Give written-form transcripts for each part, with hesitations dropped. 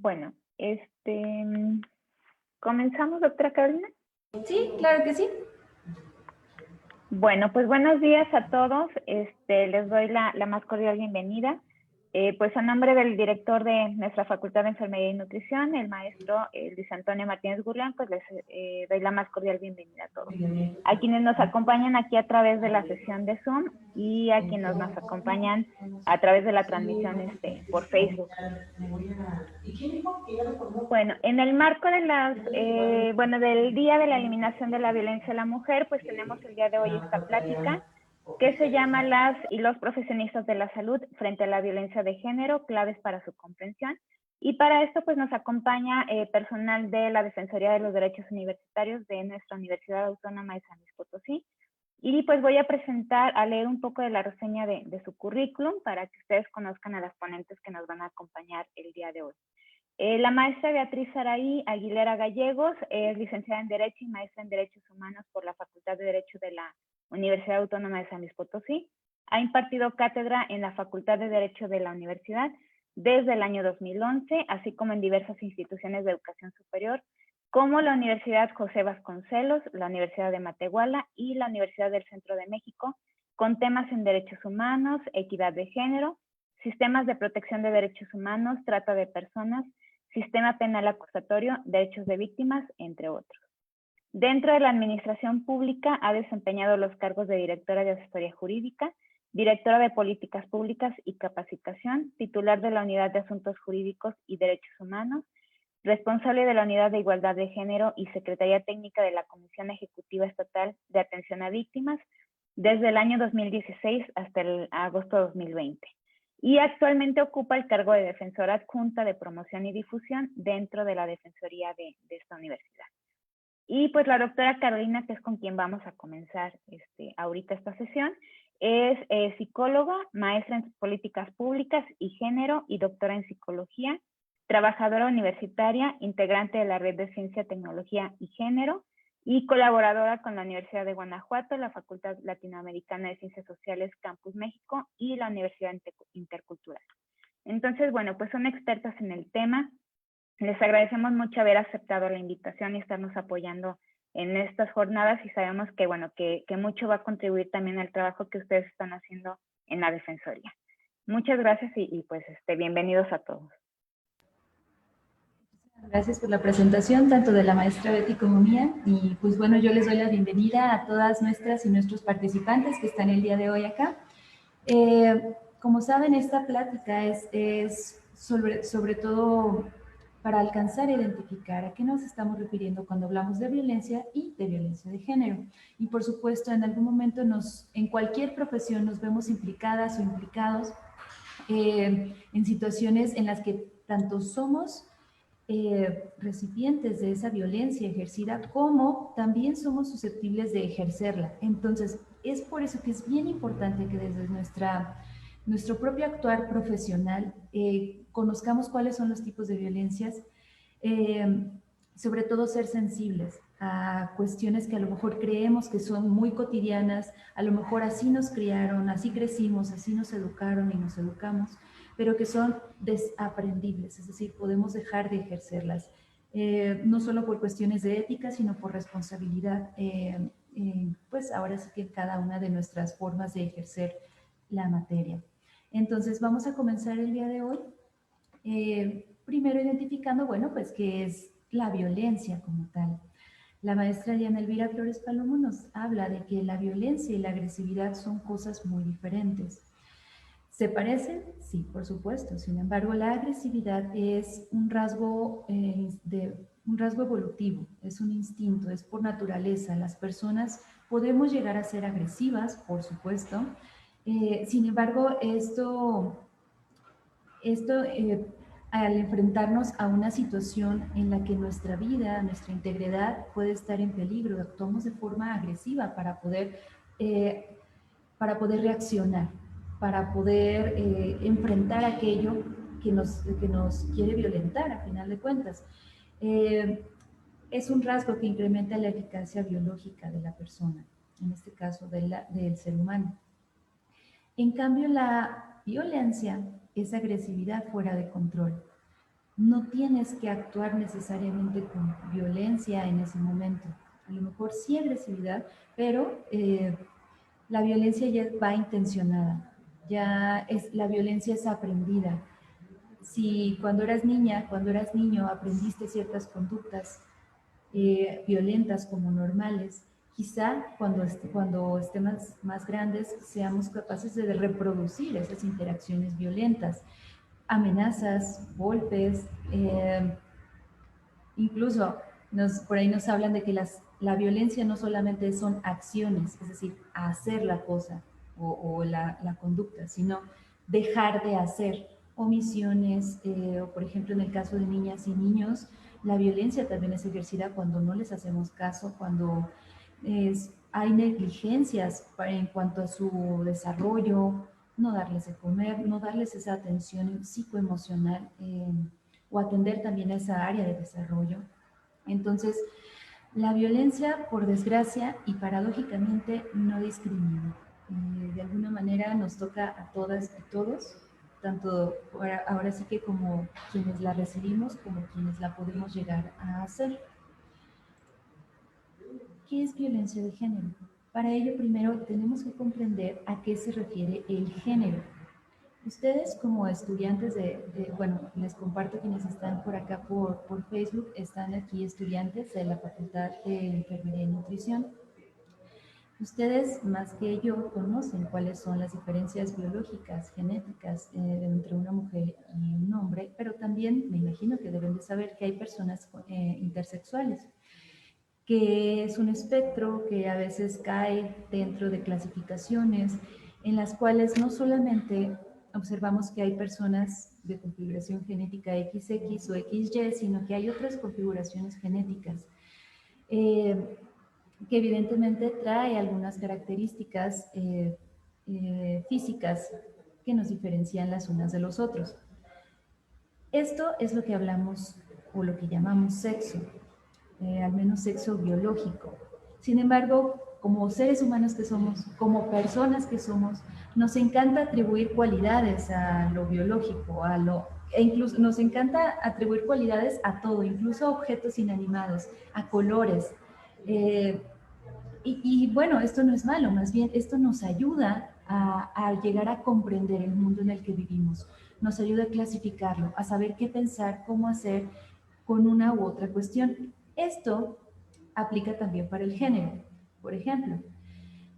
Bueno, ¿comenzamos, doctora Carolina? Sí, claro que sí. Bueno, pues buenos días a todos. Les doy la más cordial bienvenida. Pues a nombre del director de nuestra Facultad de Enfermería y Nutrición, el maestro Luis Antonio Martínez Gurrián, pues les doy la más cordial bienvenida a todos. A quienes nos acompañan aquí a través de la sesión de Zoom y a quienes nos acompañan a través de la transmisión por Facebook. Bueno, en el marco de del Día de la Eliminación de la Violencia a la Mujer, pues tenemos el día de hoy esta plática que se llama Las y los profesionistas de la salud frente a la violencia de género, claves para su comprensión. Y para esto pues nos acompaña personal de la Defensoría de los Derechos Universitarios de nuestra Universidad Autónoma de San Luis Potosí. Y pues voy a leer un poco de la reseña de su currículum para que ustedes conozcan a las ponentes que nos van a acompañar el día de hoy. La maestra Beatriz Saraí Aguilera Gallegos es licenciada en Derecho y maestra en Derechos Humanos por la Facultad de Derecho de la Universidad Autónoma de San Luis Potosí. Ha impartido cátedra en la Facultad de Derecho de la Universidad desde el año 2011, así como en diversas instituciones de educación superior, como la Universidad José Vasconcelos, la Universidad de Matehuala y la Universidad del Centro de México, con temas en derechos humanos, equidad de género, sistemas de protección de derechos humanos, trata de personas, sistema penal acusatorio, derechos de víctimas, entre otros. Dentro de la administración pública ha desempeñado los cargos de directora de asesoría jurídica, directora de políticas públicas y capacitación, titular de la Unidad de Asuntos Jurídicos y Derechos Humanos, responsable de la Unidad de Igualdad de Género y Secretaría Técnica de la Comisión Ejecutiva Estatal de Atención a Víctimas desde el año 2016 hasta el agosto de 2020. Y actualmente ocupa el cargo de defensora adjunta de promoción y difusión dentro de la defensoría de esta universidad. Y pues la doctora Carolina, que es con quien vamos a comenzar ahorita esta sesión, es psicóloga, maestra en políticas públicas y género y doctora en psicología, trabajadora universitaria, integrante de la Red de Ciencia, Tecnología y Género, y colaboradora con la Universidad de Guanajuato, la Facultad Latinoamericana de Ciencias Sociales Campus México y la Universidad Intercultural. Entonces, bueno, pues son expertas en el tema. Les agradecemos mucho haber aceptado la invitación y estarnos apoyando en estas jornadas y sabemos que, bueno, que mucho va a contribuir también al trabajo que ustedes están haciendo en la Defensoría. Muchas gracias y pues bienvenidos a todos. Gracias por la presentación, tanto de la maestra Betty como mía. Y pues bueno, yo les doy la bienvenida a todas nuestras y nuestros participantes que están el día de hoy acá. Como saben, esta plática es sobre todo para alcanzar e identificar a qué nos estamos refiriendo cuando hablamos de violencia y de violencia de género. Y por supuesto, en algún momento en cualquier profesión nos vemos implicadas o implicados en situaciones en las que tanto somos recipientes de esa violencia ejercida, como también somos susceptibles de ejercerla. Entonces, es por eso que es bien importante que desde nuestro propio actuar profesional conozcamos cuáles son los tipos de violencias, sobre todo ser sensibles a cuestiones que a lo mejor creemos que son muy cotidianas, a lo mejor así nos criaron, así crecimos, así nos educaron y nos educamos, pero que son desaprendibles, es decir, podemos dejar de ejercerlas, no solo por cuestiones de ética, sino por responsabilidad, pues ahora sí que en cada una de nuestras formas de ejercer la materia. Entonces vamos a comenzar el día de hoy, primero identificando, bueno, pues qué es la violencia como tal. La maestra Diana Elvira Flores Palomo nos habla de que la violencia y la agresividad son cosas muy diferentes. ¿Se parecen? Sí, por supuesto. Sin embargo, la agresividad es un rasgo evolutivo, es un instinto, es por naturaleza. Las personas podemos llegar a ser agresivas, por supuesto. Sin embargo, esto al enfrentarnos a una situación en la que nuestra vida, nuestra integridad puede estar en peligro, actuamos de forma agresiva para poder reaccionar, para poder enfrentar aquello que nos quiere violentar, a final de cuentas. Es un rasgo que incrementa la eficacia biológica de la persona, en este caso del ser humano. En cambio, la violencia es agresividad fuera de control. no tienes que actuar necesariamente con violencia en ese momento. A lo mejor sí agresividad, pero la violencia ya va intencionada, la violencia es aprendida. Si cuando eras niña, cuando eras niño, aprendiste ciertas conductas violentas como normales, quizá cuando estemos más grandes seamos capaces de reproducir esas interacciones violentas, amenazas, golpes, incluso por ahí nos hablan de que la violencia no solamente son acciones, es decir, hacer la cosa o la conducta, sino dejar de hacer omisiones, o por ejemplo en el caso de niñas y niños, la violencia también es ejercida cuando no les hacemos caso, cuando hay negligencias en cuanto a su desarrollo, no darles de comer, no darles esa atención psicoemocional. O atender también a esa área de desarrollo. Entonces, la violencia, por desgracia y paradójicamente, no discrimina. De alguna manera nos toca a todas y todos, tanto ahora sí que como quienes la recibimos, como quienes la podemos llegar a hacer. ¿Qué es violencia de género? Para ello, primero tenemos que comprender a qué se refiere el género. Ustedes como estudiantes bueno, les comparto quienes están por acá por Facebook, están aquí estudiantes de la Facultad de Enfermería y Nutrición. Ustedes, más que yo, conocen cuáles son las diferencias biológicas, genéticas entre una mujer y un hombre, pero también me imagino que deben de saber que hay personas intersexuales, que es un espectro que a veces cae dentro de clasificaciones en las cuales no solamente observamos que hay personas de configuración genética XX o XY, sino que hay otras configuraciones genéticas que evidentemente trae algunas características físicas que nos diferencian las unas de los otros. Esto es lo que hablamos o lo que llamamos sexo. Al menos sexo biológico. Sin embargo, como seres humanos que somos, como personas que somos, nos encanta atribuir cualidades a lo biológico, e incluso nos encanta atribuir cualidades a todo, incluso a objetos inanimados, a colores. Y bueno, esto no es malo, más bien esto nos ayuda a llegar a comprender el mundo en el que vivimos, nos ayuda a clasificarlo, a saber qué pensar, cómo hacer con una u otra cuestión. Esto aplica también para el género. Por ejemplo,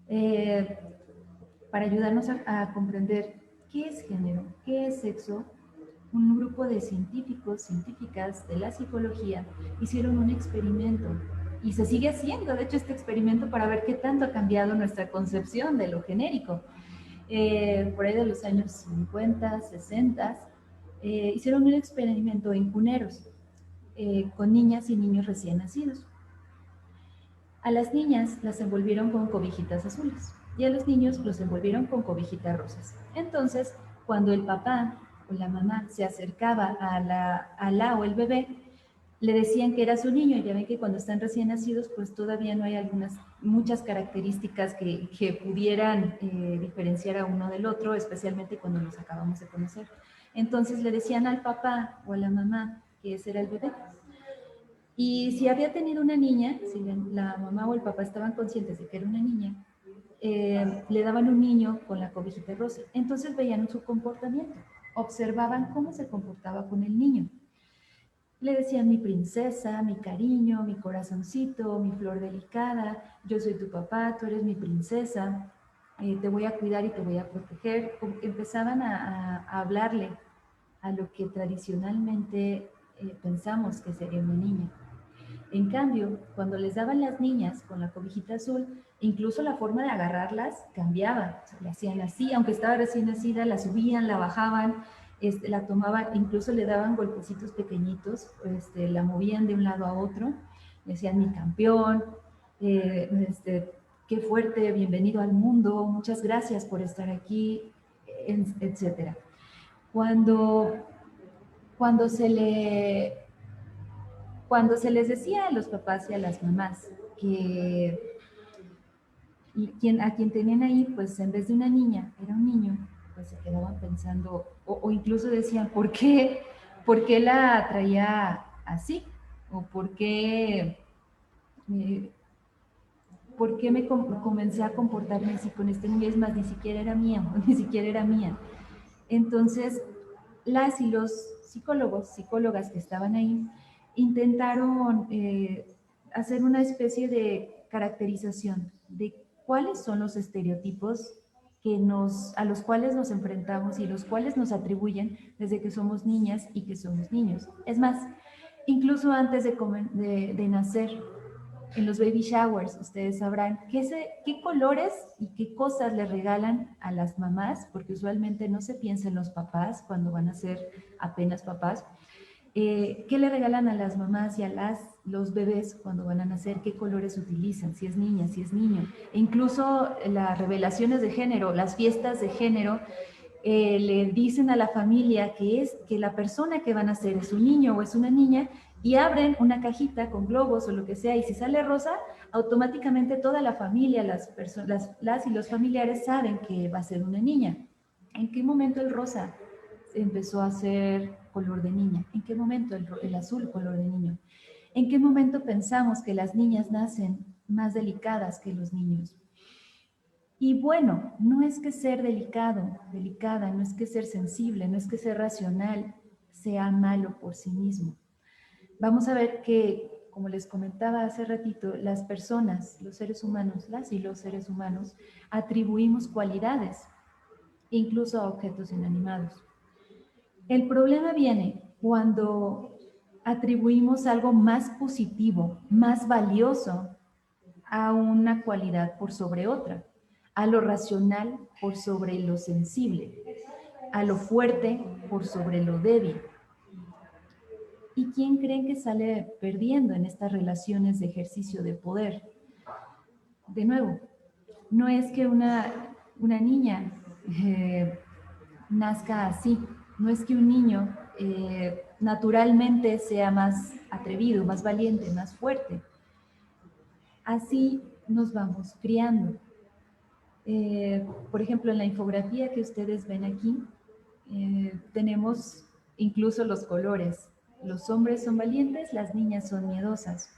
eh, para ayudarnos a comprender qué es género, qué es sexo, un grupo de científicos, científicas de la psicología hicieron un experimento y se sigue haciendo, de hecho, este experimento para ver qué tanto ha cambiado nuestra concepción de lo genérico. Por ahí de los años 50, 60, hicieron un experimento en cuneros con niñas y niños recién nacidos. A las niñas las envolvieron con cobijitas azules y a los niños los envolvieron con cobijitas rosas. Entonces, cuando el papá o la mamá se acercaba a la o el bebé, le decían que era su niño. Ya ven que cuando están recién nacidos, pues todavía no hay muchas características que pudieran diferenciar a uno del otro, especialmente cuando los acabamos de conocer. Entonces le decían al papá o a la mamá que ese era el bebé. Y si había tenido una niña, si la mamá o el papá estaban conscientes de que era una niña, le daban un niño con la cobijita rosa. Entonces veían su comportamiento, observaban cómo se comportaba con el niño. Le decían mi princesa, mi cariño, mi corazoncito, mi flor delicada, yo soy tu papá, tú eres mi princesa, te voy a cuidar y te voy a proteger. Como que empezaban a hablarle a lo que tradicionalmente pensamos que sería una niña. En cambio, cuando les daban las niñas con la cobijita azul, incluso la forma de agarrarlas cambiaba. O sea, le hacían así, aunque estaba recién nacida, la subían, la bajaban, la tomaban, incluso le daban golpecitos pequeñitos, la movían de un lado a otro, le decían mi campeón, qué fuerte, bienvenido al mundo, muchas gracias por estar aquí, etc. Cuando, cuando se le cuando se les decía a los papás y a las mamás que a quien tenían ahí, pues en vez de una niña, era un niño, pues se quedaban pensando, o incluso decían, ¿por qué la traía así? ¿O por qué me comencé a comportarme así con este niño? Es más, ni siquiera era mía, ni siquiera era mía. Entonces, las y los psicólogos, psicólogas que estaban ahí, intentaron hacer una especie de caracterización de cuáles son los estereotipos a los cuales nos enfrentamos y los cuales nos atribuyen desde que somos niñas y que somos niños. Es más, incluso antes de nacer, en los baby showers, ustedes sabrán qué colores y qué cosas le regalan a las mamás, porque usualmente no se piensa en los papás cuando van a ser apenas papás. ¿Qué le regalan a las mamás y a los bebés cuando van a nacer? ¿Qué colores utilizan? Si es niña, si es niño. E incluso las revelaciones de género, las fiestas de género, le dicen a la familia que la persona que van a ser es un niño o es una niña y abren una cajita con globos o lo que sea y si sale rosa, automáticamente toda la familia, las y los familiares saben que va a ser una niña. ¿En qué momento el rosa empezó a ser color de niña? ¿En qué momento el azul color de niño? ¿En qué momento pensamos que las niñas nacen más delicadas que los niños? Y bueno, no es que ser delicado, delicada, no es que ser sensible, no es que ser racional sea malo por sí mismo. Vamos a ver que, como les comentaba hace ratito, las personas, los seres humanos, las y los seres humanos, atribuimos cualidades, incluso a objetos inanimados. El problema viene cuando atribuimos algo más positivo, más valioso a una cualidad por sobre otra, a lo racional por sobre lo sensible, a lo fuerte por sobre lo débil. ¿Y quién creen que sale perdiendo en estas relaciones de ejercicio de poder? De nuevo, no es que una niña nazca así, no es que un niño naturalmente sea más atrevido, más valiente, más fuerte. Así nos vamos criando. Por ejemplo, en la infografía que ustedes ven aquí, tenemos incluso los colores. Los hombres son valientes, las niñas son miedosas.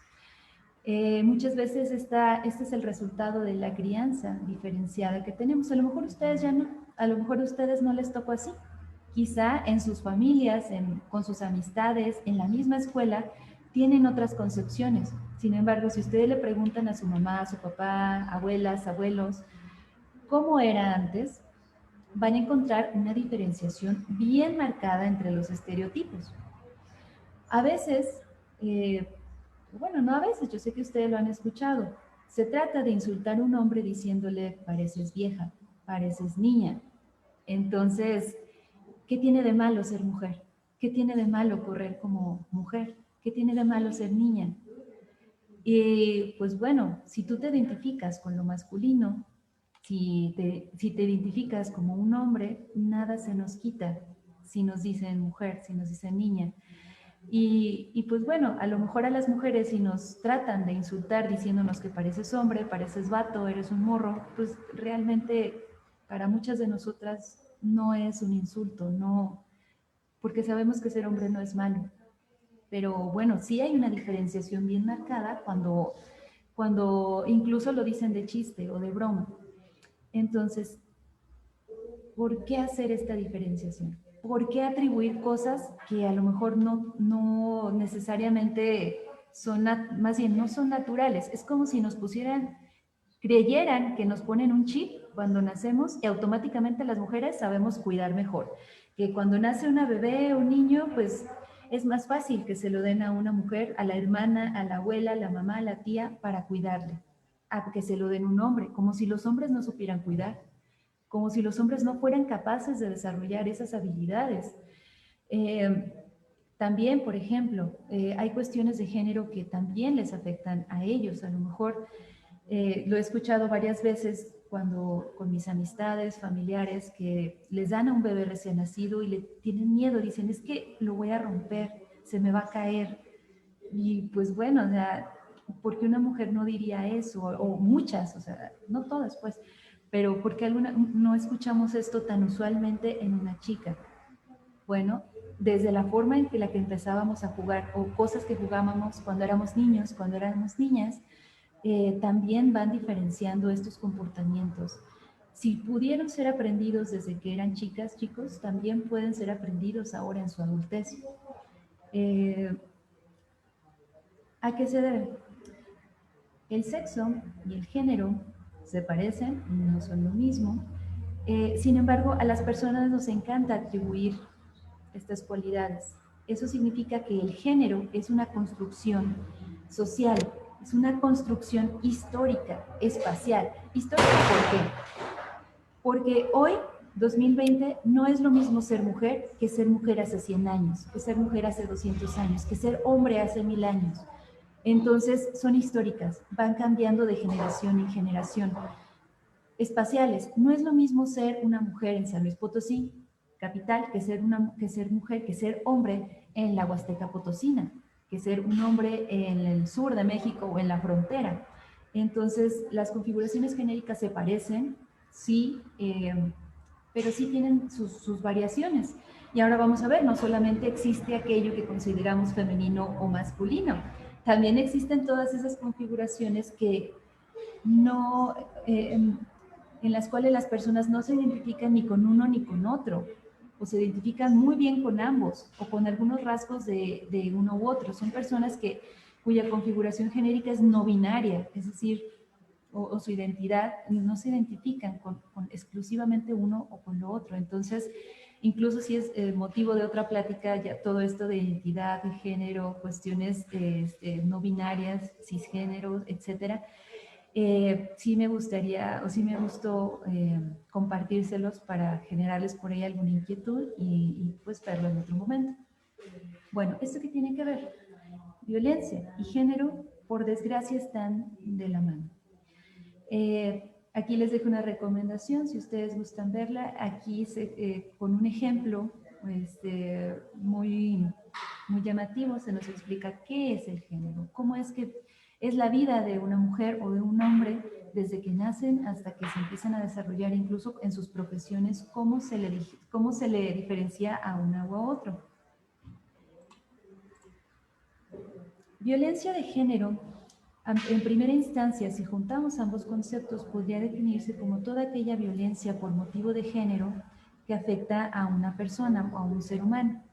Muchas veces este es el resultado de la crianza diferenciada que tenemos. A lo mejor ustedes ya no, a lo mejor a ustedes no les tocó así. Quizá en sus familias, con sus amistades, en la misma escuela, tienen otras concepciones. Sin embargo, si ustedes le preguntan a su mamá, a su papá, abuelas, abuelos, ¿cómo era antes? Van a encontrar una diferenciación bien marcada entre los estereotipos. A veces, bueno, no a veces, yo sé que ustedes lo han escuchado, se trata de insultar a un hombre diciéndole, pareces vieja, pareces niña. Entonces, ¿qué tiene de malo ser mujer? ¿Qué tiene de malo correr como mujer? ¿Qué tiene de malo ser niña? Y pues bueno, si tú te identificas con lo masculino, si te identificas como un hombre, nada se nos quita si nos dicen mujer, si nos dicen niña. Y pues bueno, a lo mejor a las mujeres si nos tratan de insultar diciéndonos que pareces hombre, pareces vato, eres un morro, pues realmente para muchas de nosotras no es un insulto, no, porque sabemos que ser hombre no es malo. Pero bueno, sí hay una diferenciación bien marcada cuando incluso lo dicen de chiste o de broma. Entonces, ¿por qué hacer esta diferenciación? ¿Por qué atribuir cosas que a lo mejor no necesariamente son, más bien no son naturales? Es como si nos creyeran que nos ponen un chip cuando nacemos y automáticamente las mujeres sabemos cuidar mejor. Que cuando nace una bebé o un niño, pues es más fácil que se lo den a una mujer, a la hermana, a la abuela, a la mamá, a la tía, para cuidarle, a que se lo den a un hombre, como si los hombres no supieran cuidar, como si los hombres no fueran capaces de desarrollar esas habilidades. También, por ejemplo, hay cuestiones de género que también les afectan a ellos. A lo mejor lo he escuchado varias veces con mis amistades, familiares, que les dan a un bebé recién nacido y le tienen miedo, dicen, es que lo voy a romper, se me va a caer. Y pues bueno, o sea, ¿por qué una mujer no diría eso? O muchas, o sea, no todas pues, pero ¿por qué no escuchamos esto tan usualmente en una chica? Bueno, desde la forma en que la que empezábamos a jugar o cosas que jugábamos cuando éramos niños, cuando éramos niñas, también van diferenciando estos comportamientos. Si pudieron ser aprendidos desde que eran chicas, chicos, también pueden ser aprendidos ahora en su adultez. ¿A qué se debe? El sexo y el género se parecen, no son lo mismo. Sin embargo, a las personas nos encanta atribuir estas cualidades. Eso significa que el género es una construcción social, es una construcción histórica, espacial. ¿Histórica por qué? Porque hoy, 2020, no es lo mismo ser mujer que ser mujer hace 100 años, que ser mujer hace 200 años, que ser hombre hace 1000 años. Entonces, son históricas, van cambiando de generación en generación. Espaciales, no es lo mismo ser una mujer en San Luis Potosí, capital, que ser mujer, que ser hombre en la Huasteca Potosina, que ser un hombre en el sur de México o en la frontera. Entonces, las configuraciones genéricas se parecen, sí, pero sí tienen sus variaciones. Y ahora vamos a ver, no solamente existe aquello que consideramos femenino o masculino, también existen todas esas configuraciones que no, en las cuales las personas no se identifican ni con uno ni con otro, o se identifican muy bien con ambos, o con algunos rasgos de uno u otro. Son personas cuya configuración genérica es no binaria, es decir, o su identidad no se identifican con exclusivamente uno o con lo otro. Entonces, incluso si es motivo de otra plática, ya todo esto de identidad, de género, cuestiones no binarias, cisgéneros, etcétera, sí me gustaría o sí me gustó compartírselos para generarles por ahí alguna inquietud y pues verlo en otro momento. Bueno, ¿esto qué tiene que ver? Violencia y género, por desgracia, están de la mano. Aquí les dejo una recomendación, si ustedes gustan verla, aquí con un ejemplo muy llamativo se nos explica qué es el género, cómo es que es la vida de una mujer o de un hombre desde que nacen hasta que se empiezan a desarrollar, incluso en sus profesiones, cómo se le diferencia a una u a otro. Violencia de género, en primera instancia, si juntamos ambos conceptos, podría definirse como toda aquella violencia por motivo de género que afecta a una persona o a un ser humano.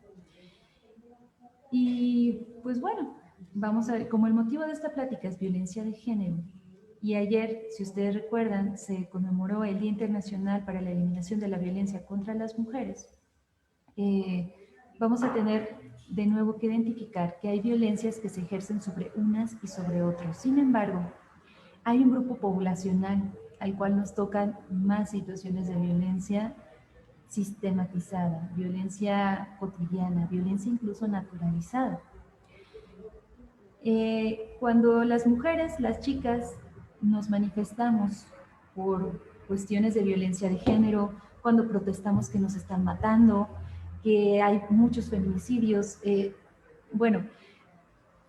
Y pues bueno, vamos a ver, como el motivo de esta plática es violencia de género, y ayer, si ustedes recuerdan, se conmemoró el Día Internacional para la Eliminación de la Violencia contra las Mujeres, vamos a tener de nuevo que identificar que hay violencias que se ejercen sobre unas y sobre otros. Sin embargo, hay un grupo poblacional al cual nos tocan más situaciones de violencia sistematizada, violencia cotidiana, violencia incluso naturalizada. Cuando las mujeres, las chicas, nos manifestamos por cuestiones de violencia de género, cuando protestamos que nos están matando, que hay muchos feminicidios, bueno,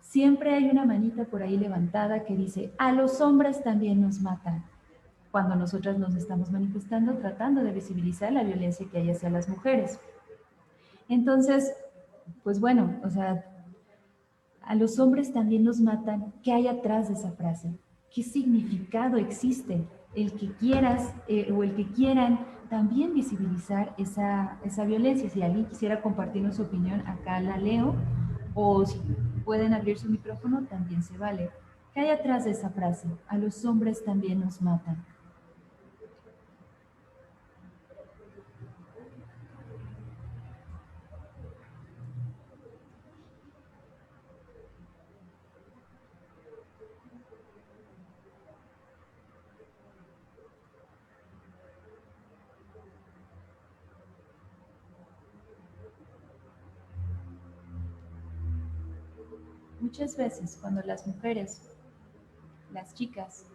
siempre hay una manita por ahí levantada que dice, a los hombres también nos matan, cuando nosotras nos estamos manifestando tratando de visibilizar la violencia que hay hacia las mujeres. Entonces, pues bueno, o sea, a los hombres también nos matan. ¿Qué hay atrás de esa frase? ¿Qué significado existe? El que quieras o el que quieran también visibilizar esa violencia. Si alguien quisiera compartirnos su opinión, acá la leo, o si pueden abrir su micrófono, también se vale. ¿Qué hay atrás de esa frase? A los hombres también nos matan. Muchas veces cuando las mujeres, las chicas,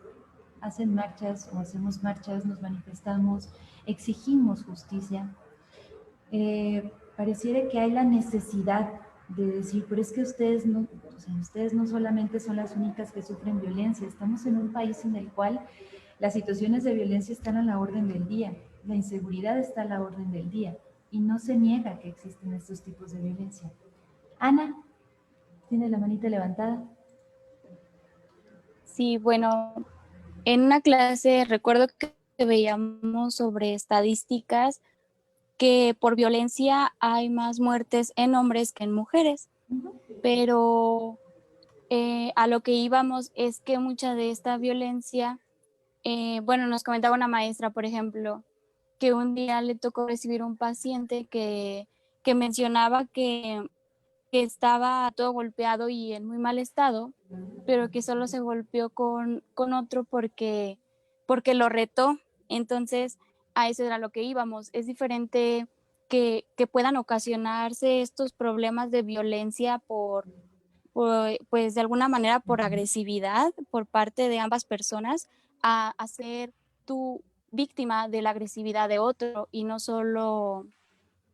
hacen marchas o hacemos marchas, nos manifestamos, exigimos justicia, pareciera que hay la necesidad de decir, pero es que ustedes no, o sea, ustedes no solamente son las únicas que sufren violencia, estamos en un país en el cual las situaciones de violencia están a la orden del día, la inseguridad está a la orden del día. y no se niega que existen estos tipos de violencia. Ana, tiene la manita levantada. Sí, bueno, en una clase recuerdo que veíamos sobre estadísticas que por violencia hay más muertes en hombres que en mujeres, pero a lo que íbamos es que mucha de esta violencia, bueno, nos comentaba una maestra, por ejemplo, que un día le tocó recibir un paciente que mencionaba que estaba todo golpeado y en muy mal estado, pero que solo se golpeó con otro porque lo retó. Entonces, a eso era lo que íbamos. Es diferente que puedan ocasionarse estos problemas de violencia pues de alguna manera por agresividad por parte de ambas personas, a ser tú víctima de la agresividad de otro y no solo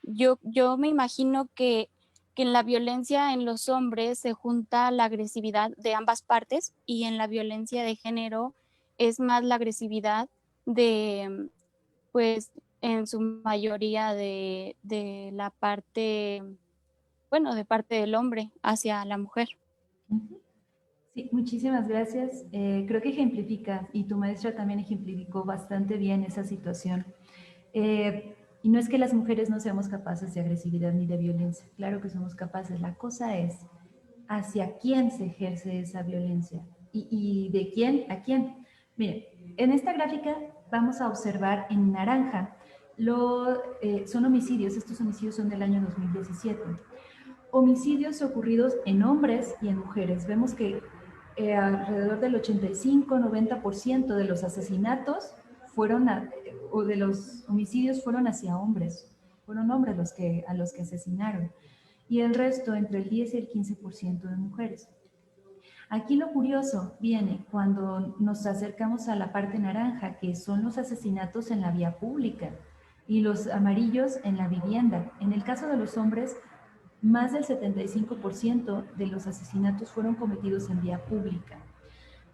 yo me imagino que en la violencia en los hombres se junta la agresividad de ambas partes y en la violencia de género es más la agresividad de, pues, en su mayoría de la parte, bueno, de parte del hombre hacia la mujer. Sí, muchísimas gracias. Creo que ejemplifica, y tu maestra también ejemplificó bastante bien esa situación. Y no es que las mujeres no seamos capaces de agresividad ni de violencia, claro que somos capaces. La cosa es hacia quién se ejerce esa violencia y de quién a quién. Miren, en esta gráfica vamos a observar en naranja, son homicidios, estos homicidios son del año 2017. Homicidios ocurridos en hombres y en mujeres. Vemos que alrededor del 85-90% de los asesinatos o de los homicidios fueron hacia hombres. Fueron hombres a los que asesinaron. Y el resto, entre el 10 y el 15% de mujeres. Aquí lo curioso viene cuando nos acercamos a la parte naranja, que son los asesinatos en la vía pública, y los amarillos en la vivienda. En el caso de los hombres, más del 75% de los asesinatos fueron cometidos en vía pública.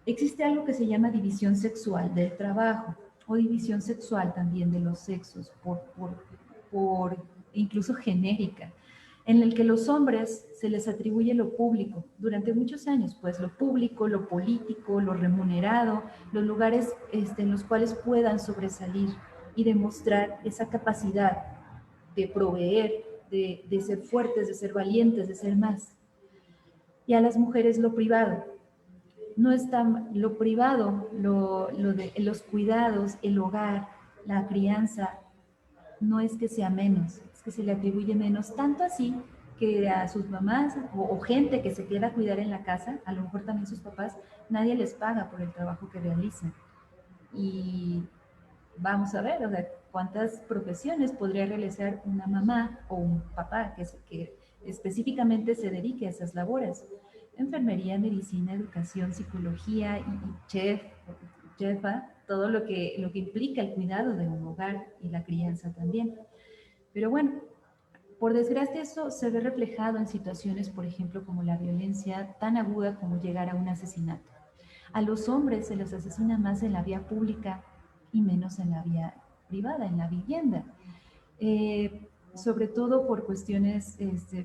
Existe algo que se llama división sexual del trabajo o división sexual también de los sexos, por incluso genérica, en el que los hombres se les atribuye lo público durante muchos años, pues lo público, lo político, lo remunerado, los lugares en los cuales puedan sobresalir y demostrar esa capacidad de proveer, de ser fuertes, de ser valientes, de ser más. Y a las mujeres lo privado. No está lo privado, de los cuidados, el hogar, la crianza, no es que sea menos, es que se le atribuye menos, tanto así que a sus mamás o gente que se queda a cuidar en la casa, a lo mejor también sus papás, nadie les paga por el trabajo que realizan. Y vamos a ver, o sea, cuántas profesiones podría realizar una mamá o un papá que específicamente se dedique a esas labores. Enfermería, medicina, educación, psicología y chefa, todo lo que implica el cuidado de un hogar y la crianza también. Pero bueno, por desgracia eso se ve reflejado en situaciones, por ejemplo, como la violencia tan aguda como llegar a un asesinato. A los hombres se los asesina más en la vía pública y menos en la vía privada, en la vivienda. Sobre todo por cuestiones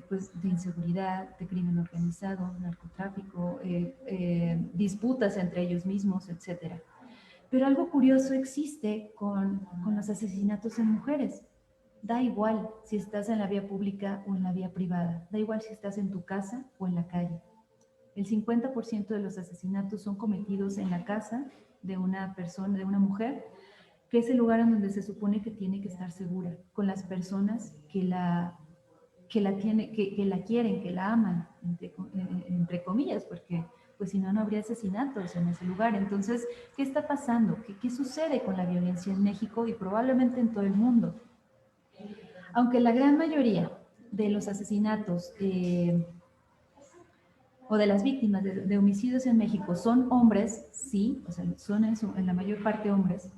pues, de inseguridad, de crimen organizado, narcotráfico, disputas entre ellos mismos, etc. Pero algo curioso existe con los asesinatos en mujeres. Da igual si estás en la vía pública o en la vía privada, da igual si estás en tu casa o en la calle. El 50% de los asesinatos son cometidos en la casa de una persona, de una mujer, que es el lugar en donde se supone que tiene que estar segura, con las personas que la quieren, que la aman, entre comillas, porque pues si no, no habría asesinatos en ese lugar. Entonces, ¿qué está pasando? ¿Qué sucede con la violencia en México y probablemente en todo el mundo? Aunque la gran mayoría de los asesinatos o de las víctimas de homicidios en México son hombres, sí, o sea, son en la mayor parte hombres,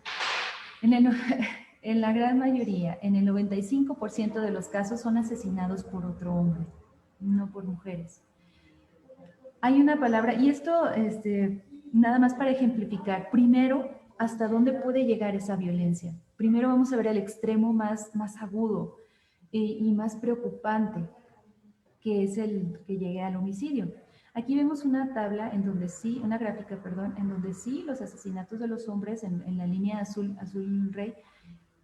en la gran mayoría, en el 95% de los casos son asesinados por otro hombre, no por mujeres. Hay una palabra, y esto nada más para ejemplificar, primero, hasta dónde puede llegar esa violencia. Primero vamos a ver el extremo más agudo. y más preocupante, que es el que llegue al homicidio. Aquí vemos una tabla en donde sí, una gráfica, perdón, en donde sí los asesinatos de los hombres en la línea azul, azul rey,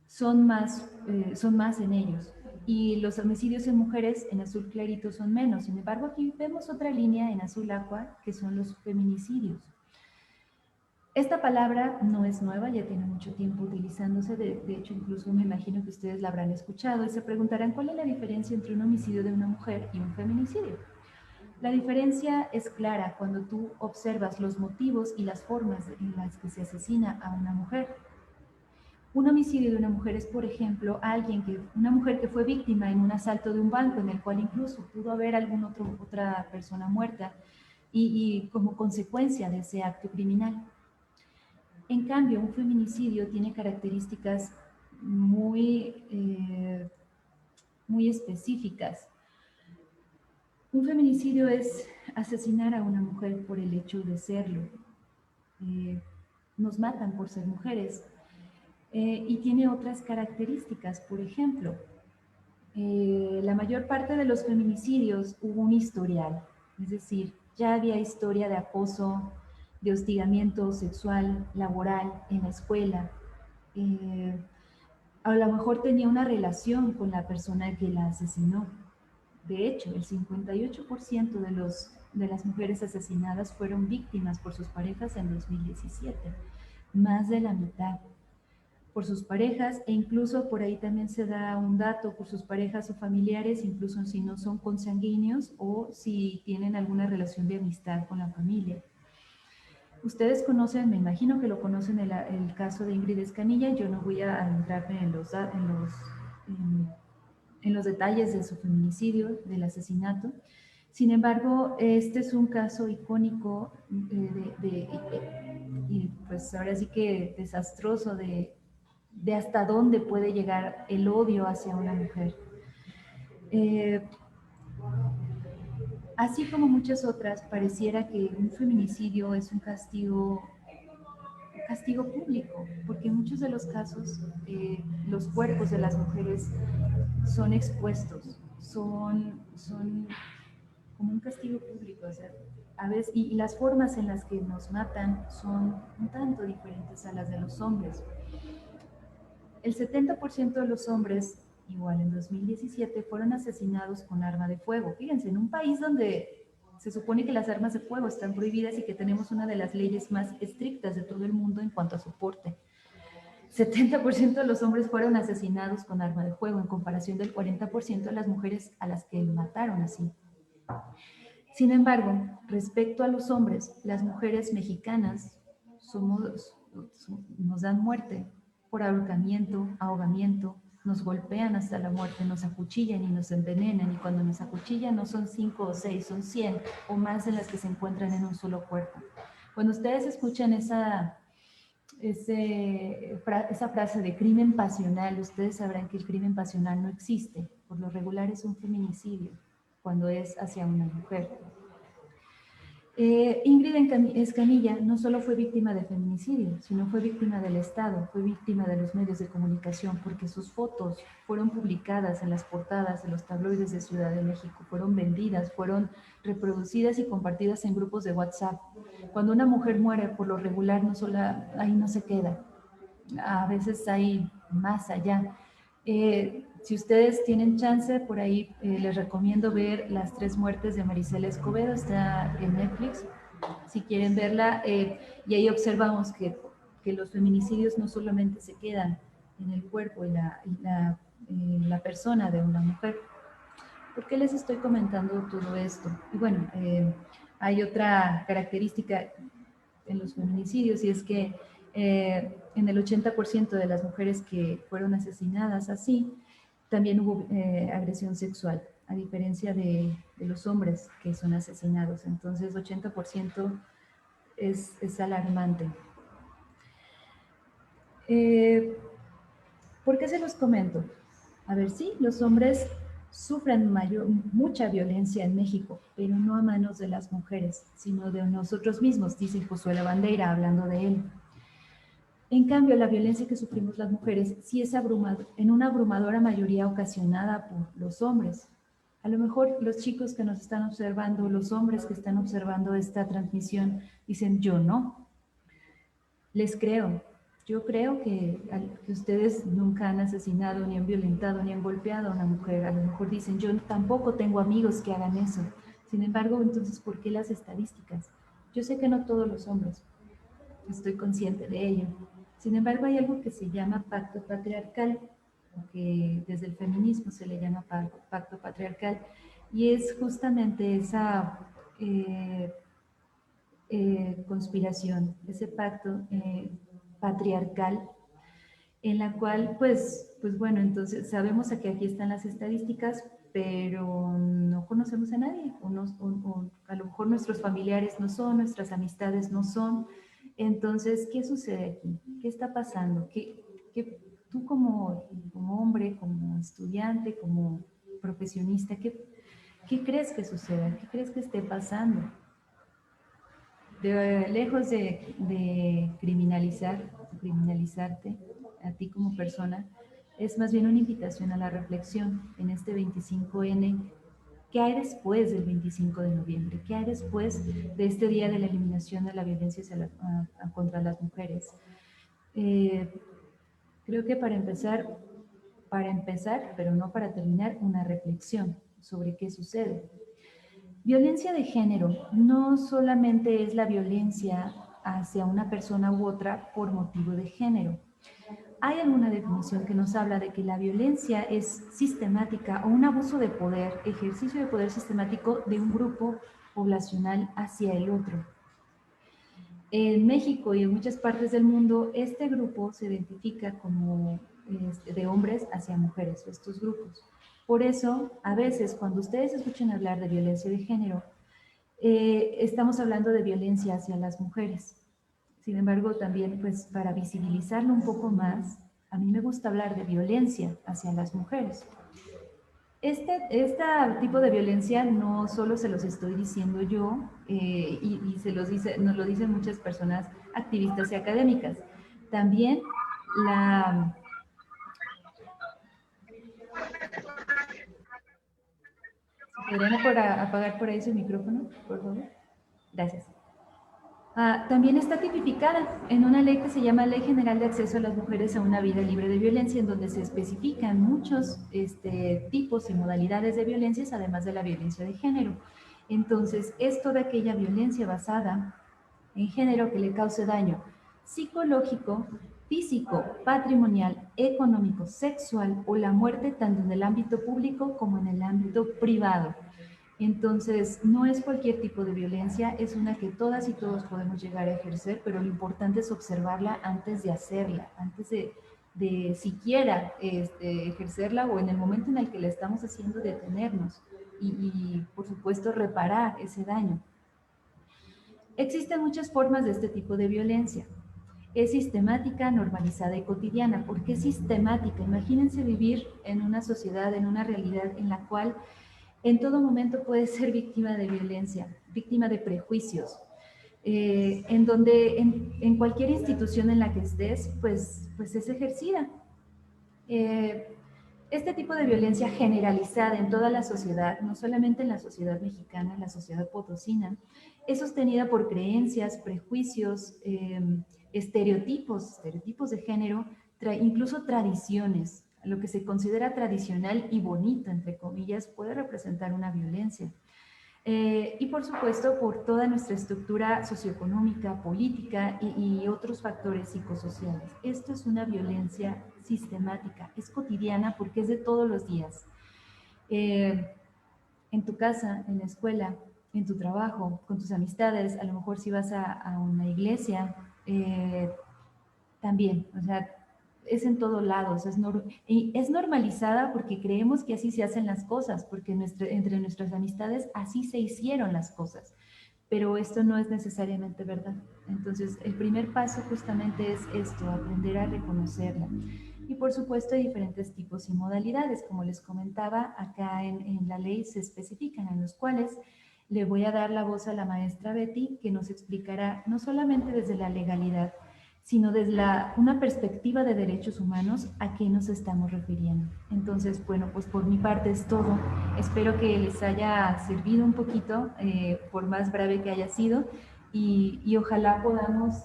son más en ellos. Y los homicidios en mujeres en azul clarito son menos. Sin embargo, aquí vemos otra línea en azul aqua, que son los feminicidios. Esta palabra no es nueva, ya tiene mucho tiempo utilizándose, de hecho incluso me imagino que ustedes la habrán escuchado y se preguntarán cuál es la diferencia entre un homicidio de una mujer y un feminicidio. La diferencia es clara cuando tú observas los motivos y las formas en las que se asesina a una mujer. Un homicidio de una mujer es, por ejemplo, una mujer que fue víctima en un asalto de un banco en el cual incluso pudo haber otra persona muerta y como consecuencia de ese acto criminal. En cambio, un feminicidio tiene características muy específicas. Un feminicidio es asesinar a una mujer por el hecho de serlo. Nos matan por ser mujeres. Y tiene otras características. Por ejemplo, la mayor parte de los feminicidios hubo un historial. Es decir, ya había historia de acoso, de hostigamiento sexual, laboral, en la escuela. A lo mejor tenía una relación con la persona que la asesinó. De hecho, el 58% de las mujeres asesinadas fueron víctimas por sus parejas en 2017. Más de la mitad por sus parejas, e incluso por ahí también se da un dato por sus parejas o familiares, incluso si no son consanguíneos o si tienen alguna relación de amistad con la familia. Ustedes conocen, me imagino que lo conocen, el caso de Ingrid Escamilla. Yo no voy a entrarme en los detalles de su feminicidio, del asesinato. Sin embargo, este es un caso icónico y pues ahora sí que desastroso de hasta dónde puede llegar el odio hacia una mujer. Así como muchas otras, pareciera que un feminicidio es un castigo público, porque en muchos de los casos los cuerpos de las mujeres son expuestos, son como un castigo público, o sea, a veces, y las formas en las que nos matan son un tanto diferentes a las de los hombres. El 70% de los hombres, igual en 2017, fueron asesinados con arma de fuego. Fíjense, en un país donde se supone que las armas de fuego están prohibidas y que tenemos una de las leyes más estrictas de todo el mundo en cuanto a su porte. 70% de los hombres fueron asesinados con arma de fuego, en comparación del 40% de las mujeres a las que mataron así. Sin embargo, respecto a los hombres, las mujeres mexicanas nos dan muerte por ahorcamiento, ahogamiento, nos golpean hasta la muerte, nos acuchillan y nos envenenan, y cuando nos acuchillan no son 5 o 6, son 100 o más en las que se encuentran en un solo cuerpo. Cuando ustedes escuchan esa frase de crimen pasional, ustedes sabrán que el crimen pasional no existe. Por lo regular es un feminicidio cuando es hacia una mujer. Ingrid Escamilla no solo fue víctima de feminicidio, sino fue víctima del Estado, fue víctima de los medios de comunicación, porque sus fotos fueron publicadas en las portadas de los tabloides de Ciudad de México, fueron vendidas, fueron reproducidas y compartidas en grupos de WhatsApp. Cuando una mujer muere, por lo regular, no solo ahí no se queda, a veces hay más allá. Si ustedes tienen chance, por ahí les recomiendo ver Las 3 muertes de Marisela Escobedo, está en Netflix, si quieren verla, y ahí observamos que los feminicidios no solamente se quedan en el cuerpo y la persona de una mujer. ¿Por qué les estoy comentando todo esto? Y bueno, hay otra característica en los feminicidios, y es que en el 80% de las mujeres que fueron asesinadas así, también hubo agresión sexual, a diferencia de los hombres que son asesinados. Entonces, 80% es alarmante. ¿Por qué se los comento? A ver, sí, los hombres sufren mucha violencia en México, pero no a manos de las mujeres, sino de nosotros mismos, dice Josué Lavandeira hablando de él. En cambio, la violencia que sufrimos las mujeres sí es en una abrumadora mayoría ocasionada por los hombres. A lo mejor los chicos que nos están observando, los hombres que están observando esta transmisión, dicen, yo no. Les creo. Yo creo que ustedes nunca han asesinado, ni han violentado, ni han golpeado a una mujer. A lo mejor dicen, yo tampoco tengo amigos que hagan eso. Sin embargo, entonces, ¿por qué las estadísticas? Yo sé que no todos los hombres, estoy consciente de ello. Sin embargo, hay algo que se llama pacto patriarcal, que desde el feminismo se le llama pacto patriarcal, y es justamente esa conspiración, ese pacto patriarcal, en la cual, pues bueno, entonces sabemos que aquí están las estadísticas, pero no conocemos a nadie, o a lo mejor nuestros familiares no son, nuestras amistades no son. Entonces, ¿qué sucede aquí? ¿Qué está pasando? Tú como hombre, como estudiante, como profesionista, ¿qué crees que suceda? ¿Qué crees que esté pasando? Lejos de criminalizarte a ti como persona, es más bien una invitación a la reflexión en este 25N. ¿Qué hay después del 25 de noviembre? ¿Qué hay después de este día de la eliminación de la violencia contra las mujeres? Creo que para empezar, pero no para terminar, una reflexión sobre qué sucede. Violencia de género no solamente es la violencia hacia una persona u otra por motivo de género. Hay alguna definición que nos habla de que la violencia es sistemática o un abuso de poder, ejercicio de poder sistemático de un grupo poblacional hacia el otro. En México y en muchas partes del mundo, este grupo se identifica como de hombres hacia mujeres, estos grupos. Por eso, a veces, cuando ustedes escuchan hablar de violencia de género, estamos hablando de violencia hacia las mujeres. Sin embargo, también, pues, para visibilizarlo un poco más, a mí me gusta hablar de violencia hacia las mujeres. Este tipo de violencia no solo se los estoy diciendo yo, y nos lo dicen muchas personas activistas y académicas. También ¿Podrían apagar por ahí su micrófono, por favor? Gracias. También está tipificada en una ley que se llama Ley General de Acceso a las Mujeres a una Vida Libre de Violencia, en donde se especifican muchos tipos y modalidades de violencias, además de la violencia de género. Entonces, es toda aquella violencia basada en género que le cause daño psicológico, físico, patrimonial, económico, sexual o la muerte tanto en el ámbito público como en el ámbito privado. Entonces, no es cualquier tipo de violencia, es una que todas y todos podemos llegar a ejercer, pero lo importante es observarla antes de hacerla, antes de siquiera ejercerla, o en el momento en el que la estamos haciendo, detenernos y por supuesto, reparar ese daño. Existen muchas formas de este tipo de violencia. Es sistemática, normalizada y cotidiana. ¿Por qué sistemática? Imagínense vivir en una sociedad, en una realidad en la cual en todo momento puedes ser víctima de violencia, víctima de prejuicios, en donde en cualquier institución en la que estés, pues es ejercida. Este tipo de violencia generalizada en toda la sociedad, no solamente en la sociedad mexicana, en la sociedad potosina, es sostenida por creencias, prejuicios, estereotipos de género, incluso tradiciones. Lo que se considera tradicional y bonito, entre comillas, puede representar una violencia. Y por supuesto, por toda nuestra estructura socioeconómica, política y otros factores psicosociales. Esto es una violencia sistemática, es cotidiana porque es de todos los días. En tu casa, en la escuela, en tu trabajo, con tus amistades, a lo mejor si vas a una iglesia, también, o sea, es en todos lados, y es normalizada porque creemos que así se hacen las cosas, porque entre nuestras amistades así se hicieron las cosas, pero esto no es necesariamente verdad. Entonces, el primer paso justamente es esto, aprender a reconocerla. Y por supuesto hay diferentes tipos y modalidades, como les comentaba, acá en la ley se especifican, en los cuales le voy a dar la voz a la maestra Betty, que nos explicará no solamente desde la legalidad, sino desde una perspectiva de derechos humanos, ¿a qué nos estamos refiriendo? Entonces, bueno, pues por mi parte es todo. Espero que les haya servido un poquito, por más breve que haya sido, y ojalá podamos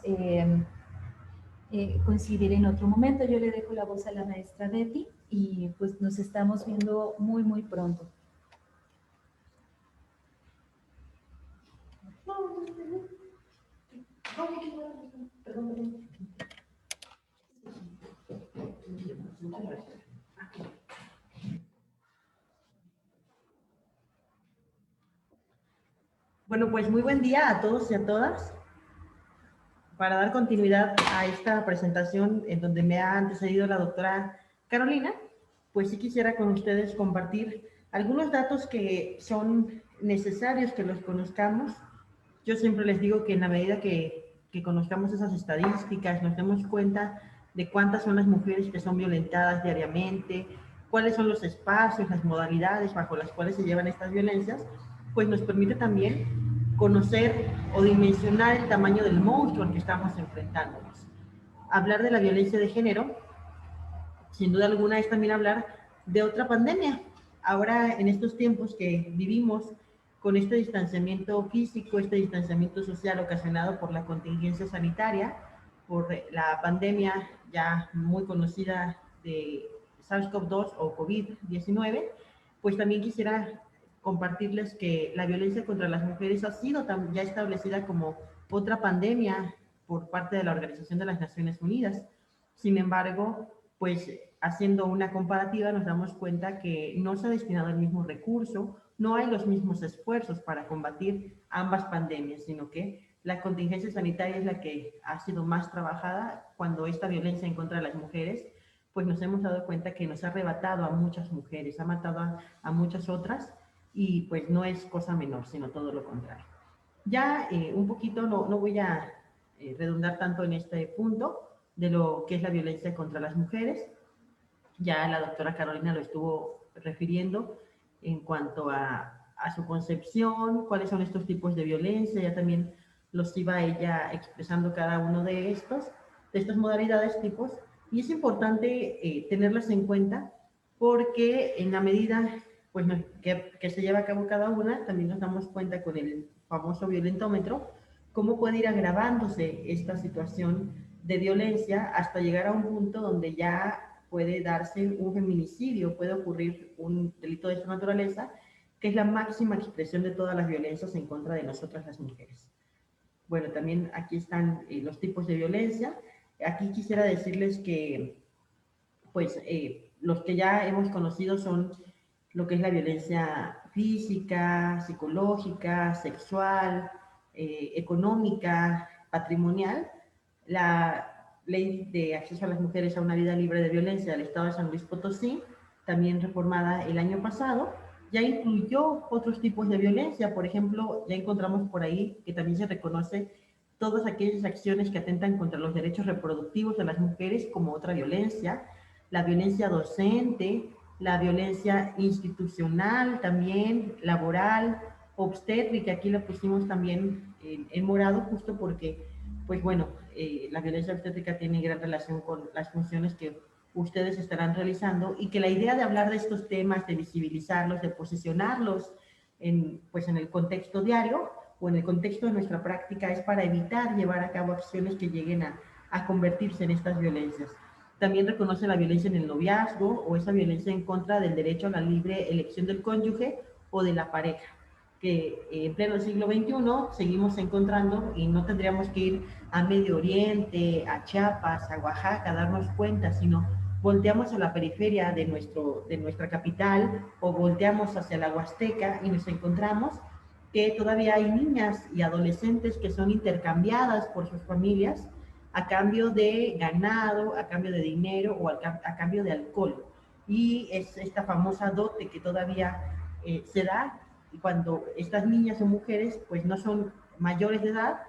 coincidir en otro momento. Yo le dejo la voz a la maestra Betty y pues nos estamos viendo muy, muy pronto. Bueno, pues muy buen día a todos y a todas. Para dar continuidad a esta presentación en donde me ha antecedido la doctora Carolina, pues sí quisiera con ustedes compartir algunos datos que son necesarios que los conozcamos. Yo siempre les digo que en la medida que conozcamos esas estadísticas, nos demos cuenta de cuántas son las mujeres que son violentadas diariamente, cuáles son los espacios, las modalidades bajo las cuales se llevan estas violencias, pues nos permite también conocer o dimensionar el tamaño del monstruo al que estamos enfrentándonos. Hablar de la violencia de género, sin duda alguna, es también hablar de otra pandemia. Ahora, en estos tiempos que vivimos, con este distanciamiento físico, este distanciamiento social ocasionado por la contingencia sanitaria, por la pandemia ya muy conocida de SARS-CoV-2 o COVID-19, pues también quisiera compartirles que la violencia contra las mujeres ha sido ya establecida como otra pandemia por parte de la Organización de las Naciones Unidas. Sin embargo, pues haciendo una comparativa nos damos cuenta que no se ha destinado el mismo recurso, no hay los mismos esfuerzos para combatir ambas pandemias, sino que la contingencia sanitaria es la que ha sido más trabajada cuando esta violencia en contra de las mujeres, pues nos hemos dado cuenta que nos ha arrebatado a muchas mujeres, ha matado a muchas otras, y pues no es cosa menor, sino todo lo contrario. Ya un poquito, no voy a redundar tanto en este punto de lo que es la violencia contra las mujeres. Ya la doctora Carolina lo estuvo refiriendo en cuanto a su concepción, cuáles son estos tipos de violencia, ya también los iba ella expresando cada uno de estas modalidades, tipos, y es importante tenerlas en cuenta porque en la medida pues, que se lleva a cabo cada una, también nos damos cuenta con el famoso violentómetro, cómo puede ir agravándose esta situación de violencia hasta llegar a un punto donde ya puede darse un feminicidio, puede ocurrir un delito de esta naturaleza, que es la máxima expresión de todas las violencias en contra de nosotras las mujeres. Bueno, también aquí están los tipos de violencia. Aquí quisiera decirles que, pues, los que ya hemos conocido son lo que es la violencia física, psicológica, sexual, económica, patrimonial. La Ley de Acceso a las Mujeres a una Vida Libre de Violencia del Estado de San Luis Potosí, también reformada el año pasado, ya incluyó otros tipos de violencia. Por ejemplo, ya encontramos por ahí que también se reconoce todas aquellas acciones que atentan contra los derechos reproductivos de las mujeres como otra violencia, la violencia docente, la violencia institucional también, laboral, obstétrica, aquí la pusimos también en morado justo porque, pues bueno, la violencia obstétrica tiene gran relación con las funciones que ustedes estarán realizando y que la idea de hablar de estos temas, de visibilizarlos, de posicionarlos pues en el contexto diario o en el contexto de nuestra práctica es para evitar llevar a cabo acciones que lleguen a convertirse en estas violencias. También reconoce la violencia en el noviazgo o esa violencia en contra del derecho a la libre elección del cónyuge o de la pareja, que en pleno siglo XXI seguimos encontrando y no tendríamos que ir a Medio Oriente, a Chiapas, a Oaxaca, a darnos cuenta, sino volteamos a la periferia de nuestra capital o volteamos hacia la Huasteca y nos encontramos que todavía hay niñas y adolescentes que son intercambiadas por sus familias a cambio de ganado, a cambio de dinero o a cambio de alcohol. Y es esta famosa dote que todavía se da cuando estas niñas o mujeres pues no son mayores de edad,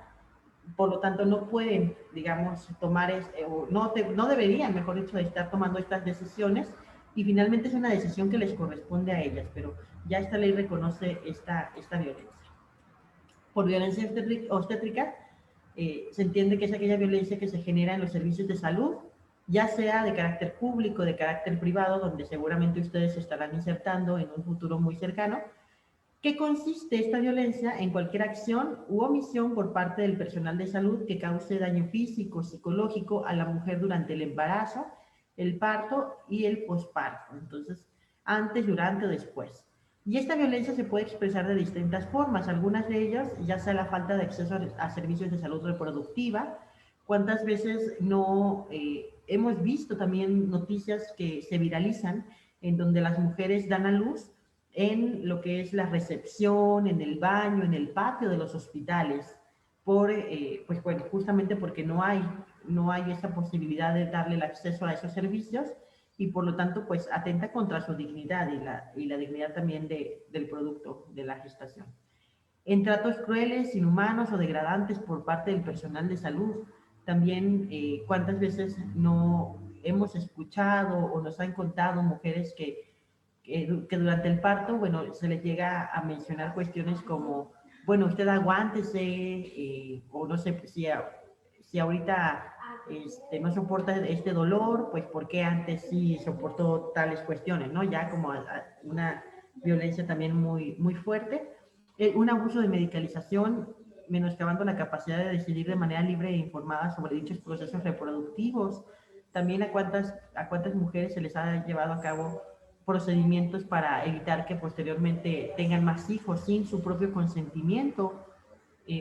por lo tanto no pueden, digamos, tomar, o no deberían, mejor dicho, de estar tomando estas decisiones y finalmente es una decisión que les corresponde a ellas, pero ya esta ley reconoce esta violencia. Por violencia obstétrica se entiende que es aquella violencia que se genera en los servicios de salud, ya sea de carácter público, de carácter privado, donde seguramente ustedes se estarán insertando en un futuro muy cercano. ¿Qué consiste esta violencia? En cualquier acción u omisión por parte del personal de salud que cause daño físico, psicológico a la mujer durante el embarazo, el parto y el posparto. Entonces, antes, durante o después. Y esta violencia se puede expresar de distintas formas. Algunas de ellas, ya sea la falta de acceso a servicios de salud reproductiva. ¿Cuántas veces no hemos visto también noticias que se viralizan en donde las mujeres dan a luz en lo que es la recepción, en el baño, en el patio de los hospitales, pues bueno, justamente porque no hay esa posibilidad de darle el acceso a esos servicios y por lo tanto pues atenta contra su dignidad y la dignidad también del producto de la gestación. En tratos crueles, inhumanos o degradantes por parte del personal de salud, también cuántas veces no hemos escuchado o nos han contado mujeres que durante el parto, bueno, se les llega a mencionar cuestiones como, bueno, usted aguántese, o no sé, si ahorita no soporta este dolor, pues ¿por qué antes sí soportó tales cuestiones, ¿no? Ya como una violencia también muy, muy fuerte. Un abuso de medicalización, menoscabando la capacidad de decidir de manera libre e informada sobre dichos procesos reproductivos. También a cuántas mujeres se les ha llevado a cabo procedimientos para evitar que posteriormente tengan más hijos sin su propio consentimiento,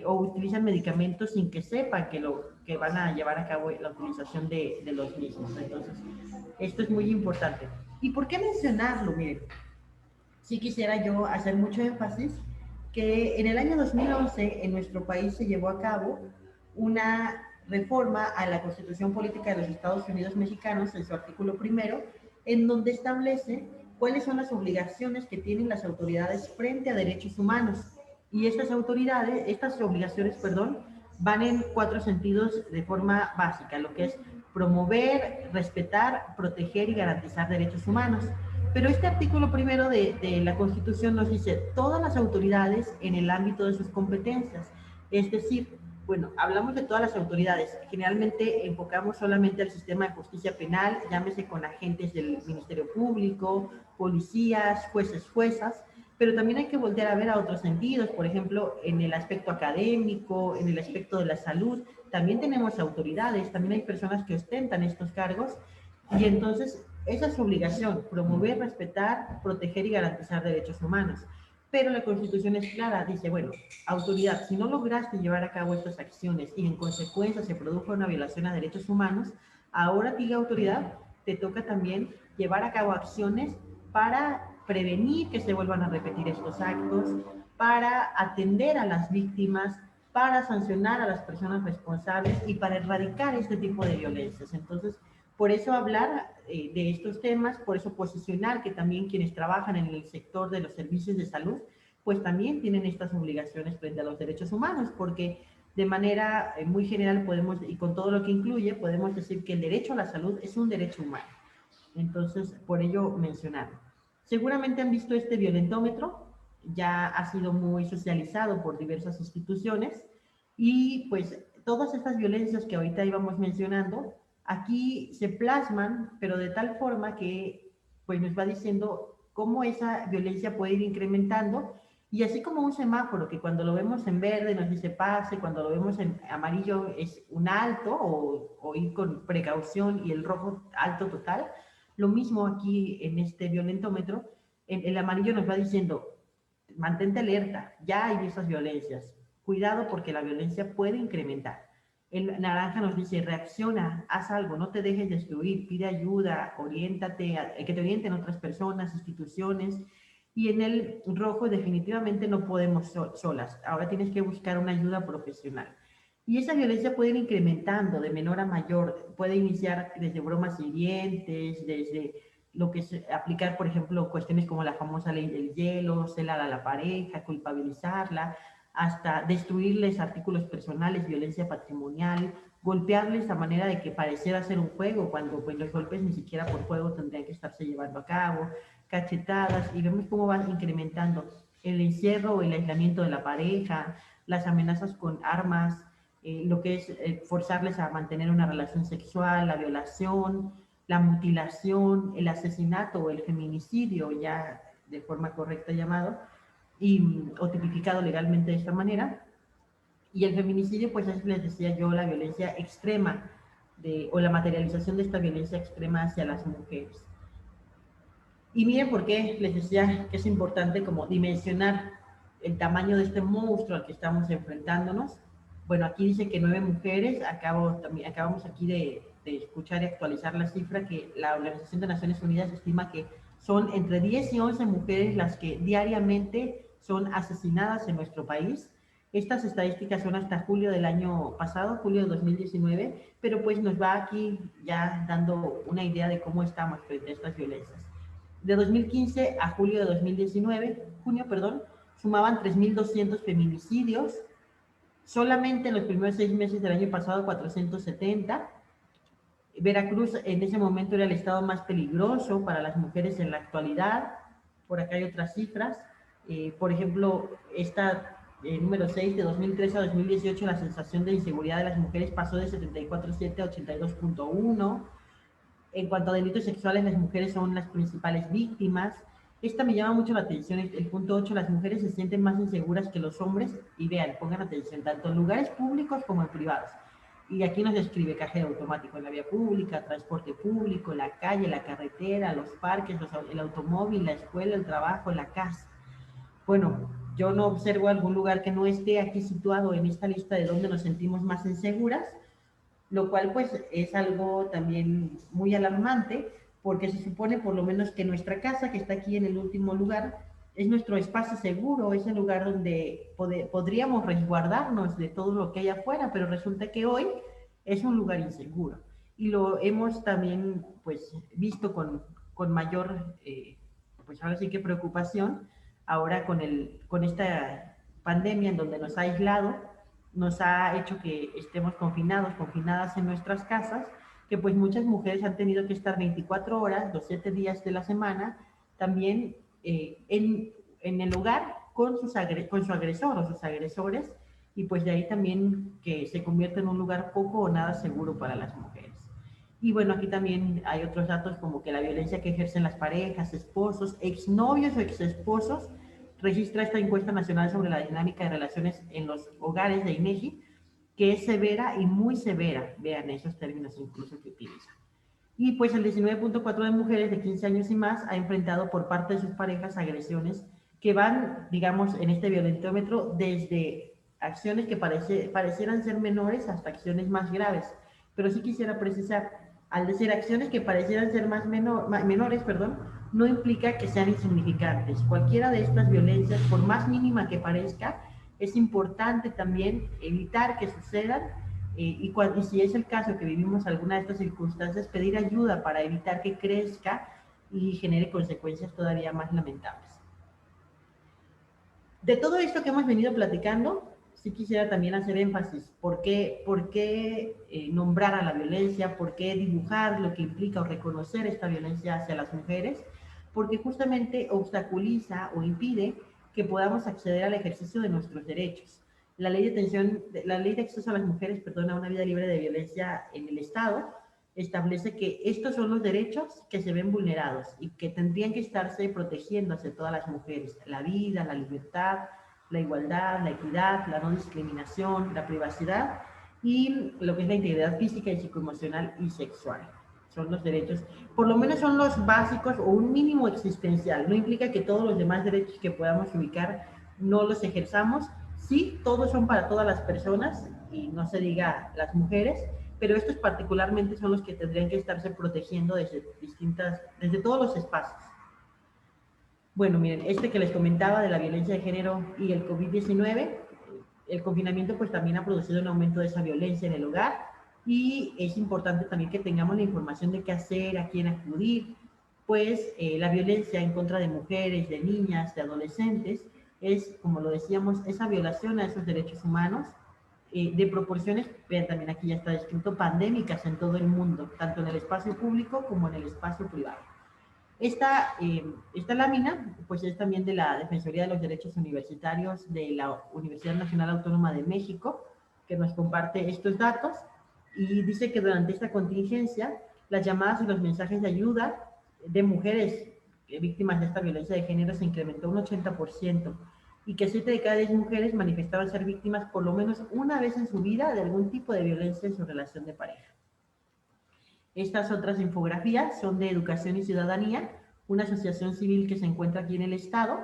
o utilizan medicamentos sin que sepan que van a llevar a cabo la utilización de los mismos. Entonces, esto es muy importante. ¿Y por qué mencionarlo? Miren, sí quisiera yo hacer mucho énfasis que en el año 2011 en nuestro país se llevó a cabo una reforma a la Constitución Política de los Estados Unidos Mexicanos, en su artículo primero, en donde establece cuáles son las obligaciones que tienen las autoridades frente a derechos humanos. Y estas obligaciones, van en 4 sentidos de forma básica, lo que es promover, respetar, proteger y garantizar derechos humanos. Pero este artículo primero de la Constitución nos dice todas las autoridades en el ámbito de sus competencias. Es decir, bueno, hablamos de todas las autoridades. Generalmente enfocamos solamente al sistema de justicia penal, llámese con agentes del Ministerio Público, policías, jueces, juezas, pero también hay que voltear a ver a otros sentidos. Por ejemplo, en el aspecto académico, en el aspecto de la salud, también tenemos autoridades, también hay personas que ostentan estos cargos y entonces esa es su obligación, promover, respetar, proteger y garantizar derechos humanos. Pero la Constitución es clara, dice, bueno, autoridad, si no lograste llevar a cabo estas acciones y en consecuencia se produjo una violación a derechos humanos, ahora a ti, autoridad, te toca también llevar a cabo acciones para prevenir que se vuelvan a repetir estos actos, para atender a las víctimas, para sancionar a las personas responsables y para erradicar este tipo de violencias. Entonces, por eso hablar de estos temas, por eso posicionar que también quienes trabajan en el sector de los servicios de salud, pues también tienen estas obligaciones frente a los derechos humanos, porque de manera muy general podemos, y con todo lo que incluye, podemos decir que el derecho a la salud es un derecho humano. Entonces, por ello mencionarlo. Seguramente han visto este violentómetro, ya ha sido muy socializado por diversas instituciones, y pues todas estas violencias que ahorita íbamos mencionando, aquí se plasman, pero de tal forma que pues nos va diciendo cómo esa violencia puede ir incrementando, y así como un semáforo que cuando lo vemos en verde nos dice pase, cuando lo vemos en amarillo es un alto o ir con precaución, y el rojo alto total. Lo mismo aquí en este violentómetro, el amarillo nos va diciendo mantente alerta, ya hay esas violencias, cuidado porque la violencia puede incrementar. El naranja nos dice, reacciona, haz algo, no te dejes destruir, pide ayuda, oriéntate, que te orienten otras personas, instituciones. Y en el rojo definitivamente no podemos solas, ahora tienes que buscar una ayuda profesional. Y esa violencia puede ir incrementando de menor a mayor, puede iniciar desde bromas hirientes, desde lo que es aplicar, por ejemplo, cuestiones como la famosa ley del hielo, celar a la pareja, culpabilizarla, hasta destruirles artículos personales, violencia patrimonial, golpearles a manera de que pareciera ser un juego, cuando pues, los golpes ni siquiera por juego tendrían que estarse llevando a cabo, cachetadas, y vemos cómo van incrementando el encierro o el aislamiento de la pareja, las amenazas con armas, lo que es forzarles a mantener una relación sexual, la violación, la mutilación, el asesinato o el feminicidio, ya de forma correcta llamado, o tipificado legalmente de esta manera. Y el feminicidio, pues es, les decía yo, la violencia extrema o la materialización de esta violencia extrema hacia las mujeres. Y miren por qué les decía que es importante como dimensionar el tamaño de este monstruo al que estamos enfrentándonos. Bueno, aquí dice que 9 mujeres, acabamos aquí de escuchar y actualizar la cifra que la Organización de Naciones Unidas estima que son entre 10 y 11 mujeres las que diariamente son asesinadas en nuestro país. Estas estadísticas son hasta julio del año pasado, julio de 2019, pero pues nos va aquí ya dando una idea de cómo estamos frente a estas violencias. De 2015 a julio de 2019, sumaban 3.200 feminicidios. Solamente en los primeros 6 meses del año pasado, 470. Veracruz en ese momento era el estado más peligroso para las mujeres en la actualidad. Por acá hay otras cifras. Por ejemplo, esta número 6, de 2013 a 2018, la sensación de inseguridad de las mujeres pasó de 74.7 a 82.1. En cuanto a delitos sexuales, las mujeres son las principales víctimas. Esta me llama mucho la atención, el punto 8, las mujeres se sienten más inseguras que los hombres, y vean, pongan atención, tanto en lugares públicos como en privados. Y aquí nos describe cajero automático en la vía pública, transporte público, la calle, la carretera, los parques, el automóvil, la escuela, el trabajo, la casa. Bueno, yo no observo algún lugar que no esté aquí situado en esta lista de donde nos sentimos más inseguras, lo cual pues es algo también muy alarmante, porque se supone por lo menos que nuestra casa, que está aquí en el último lugar, es nuestro espacio seguro, es el lugar donde podríamos resguardarnos de todo lo que hay afuera, pero resulta que hoy es un lugar inseguro. Y lo hemos también pues visto con mayor, pues ahora sí que preocupación, ahora con esta pandemia en donde nos ha aislado, nos ha hecho que estemos confinadas en nuestras casas, que pues muchas mujeres han tenido que estar 24 horas, los 7 días de la semana, también en el hogar con su agresor o sus agresores, y pues de ahí también que se convierte en un lugar poco o nada seguro para las mujeres. Y bueno, aquí también hay otros datos como que la violencia que ejercen las parejas, esposos, exnovios o exesposos, registra esta encuesta nacional sobre la dinámica de relaciones en los hogares de INEGI, que es severa y muy severa, vean esos términos incluso que utiliza. Y pues el 19.4 de mujeres de 15 años y más ha enfrentado por parte de sus parejas agresiones que van, digamos, en este violentómetro desde acciones que parecieran ser menores hasta acciones más graves. Pero sí quisiera precisar, al decir acciones que parecieran ser menores, no implica que sean insignificantes. Cualquiera de estas violencias, por más mínima que parezca, es importante también evitar que sucedan, y si es el caso que vivimos alguna de estas circunstancias, pedir ayuda para evitar que crezca y genere consecuencias todavía más lamentables. De todo esto que hemos venido platicando, sí quisiera también hacer énfasis. ¿Por qué nombrar a la violencia? ¿Por qué dibujar lo que implica o reconocer esta violencia hacia las mujeres? Porque justamente obstaculiza o impide que podamos acceder al ejercicio de nuestros derechos. La ley de acceso a las mujeres, a una vida libre de violencia en el Estado, establece que estos son los derechos que se ven vulnerados y que tendrían que estarse protegiendo hacia todas las mujeres: la vida, la libertad, la igualdad, la equidad, la no discriminación, la privacidad y lo que es la integridad física y psicoemocional y sexual. Son los derechos, por lo menos son los básicos o un mínimo existencial. No implica que todos los demás derechos que podamos ubicar no los ejerzamos. Sí, todos son para todas las personas y no se diga las mujeres, pero estos particularmente son los que tendrían que estarse protegiendo desde todos los espacios. Bueno, miren, que les comentaba de la violencia de género y el COVID-19, el confinamiento pues también ha producido un aumento de esa violencia en el hogar, y es importante también que tengamos la información de qué hacer, a quién acudir, pues la violencia en contra de mujeres, de niñas, de adolescentes, es, como lo decíamos, esa violación a esos derechos humanos, de proporciones, vean también aquí ya está descrito, pandémicas en todo el mundo, tanto en el espacio público como en el espacio privado. Esta lámina pues es también de la Defensoría de los Derechos Universitarios de la Universidad Nacional Autónoma de México, que nos comparte estos datos y dice que durante esta contingencia las llamadas y los mensajes de ayuda de mujeres víctimas de esta violencia de género se incrementó un 80% y que 7 de cada 10 mujeres manifestaban ser víctimas por lo menos una vez en su vida de algún tipo de violencia en su relación de pareja. Estas otras infografías son de Educación y Ciudadanía, una asociación civil que se encuentra aquí en el Estado,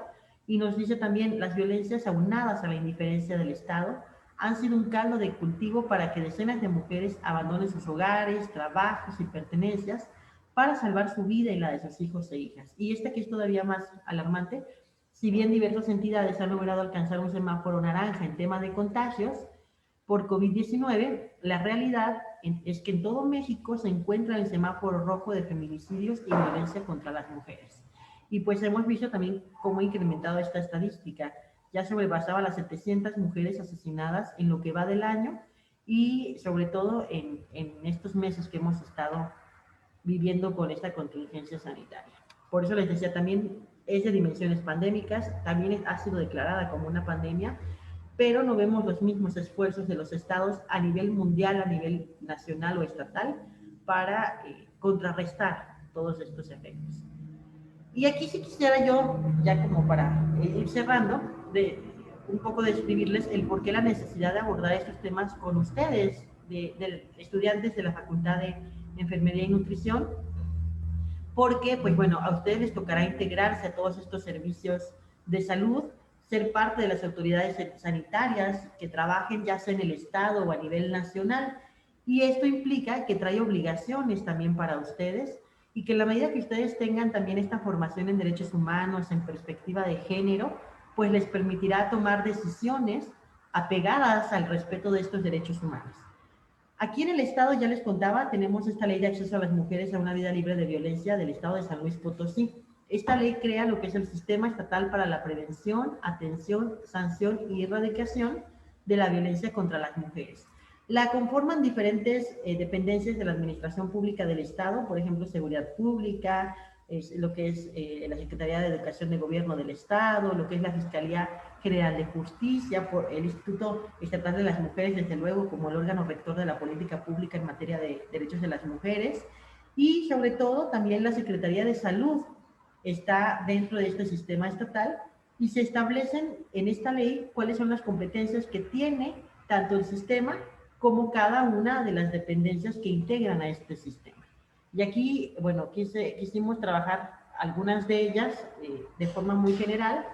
y nos dice también las violencias aunadas a la indiferencia del Estado han sido un caldo de cultivo para que decenas de mujeres abandonen sus hogares, trabajos y pertenencias para salvar su vida y la de sus hijos e hijas. Y esta que es todavía más alarmante, si bien diversas entidades han logrado alcanzar un semáforo naranja en tema de contagios por COVID-19, la realidad es que en todo México se encuentra el semáforo rojo de feminicidios y violencia contra las mujeres. Y pues hemos visto también cómo ha incrementado esta estadística. Ya sobrepasaba las 700 mujeres asesinadas en lo que va del año y sobre todo en estos meses que hemos estado viviendo con esta contingencia sanitaria. Por eso les decía, también es de dimensiones pandémicas, también ha sido declarada como una pandemia, pero no vemos los mismos esfuerzos de los estados a nivel mundial, a nivel nacional o estatal, para contrarrestar todos estos efectos. Y aquí sí quisiera yo, ya como para ir cerrando, un poco describirles el por qué la necesidad de abordar estos temas con ustedes, de estudiantes de la Facultad de Enfermería y Nutrición, porque, pues bueno, a ustedes les tocará integrarse a todos estos servicios de salud, ser parte de las autoridades sanitarias que trabajen ya sea en el Estado o a nivel nacional, y esto implica que trae obligaciones también para ustedes, y que en la medida que ustedes tengan también esta formación en derechos humanos, en perspectiva de género, pues les permitirá tomar decisiones apegadas al respeto de estos derechos humanos. Aquí en el Estado, ya les contaba, tenemos esta ley de acceso a las mujeres a una vida libre de violencia del Estado de San Luis Potosí. Esta ley crea lo que es el Sistema Estatal para la Prevención, Atención, Sanción y Erradicación de la Violencia contra las Mujeres. La conforman diferentes dependencias de la Administración Pública del Estado, por ejemplo, Seguridad Pública, lo que es la Secretaría de Educación de Gobierno del Estado, lo que es la Fiscalía General de Justicia, por el Instituto Estatal de las Mujeres, desde luego, como el órgano rector de la política pública en materia de derechos de las mujeres, y sobre todo también la Secretaría de Salud está dentro de este sistema estatal, y se establecen en esta ley cuáles son las competencias que tiene tanto el sistema como cada una de las dependencias que integran a este sistema. Y aquí, bueno, quisimos trabajar algunas de ellas de forma muy general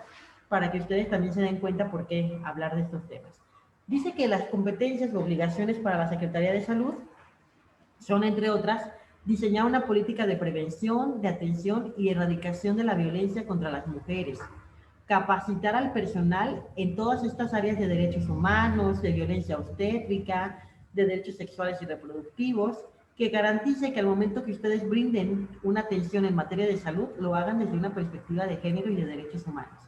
para que ustedes también se den cuenta por qué hablar de estos temas. Dice que las competencias o obligaciones para la Secretaría de Salud son, entre otras, diseñar una política de prevención, de atención y erradicación de la violencia contra las mujeres, capacitar al personal en todas estas áreas de derechos humanos, de violencia obstétrica, de derechos sexuales y reproductivos, que garantice que al momento que ustedes brinden una atención en materia de salud, lo hagan desde una perspectiva de género y de derechos humanos.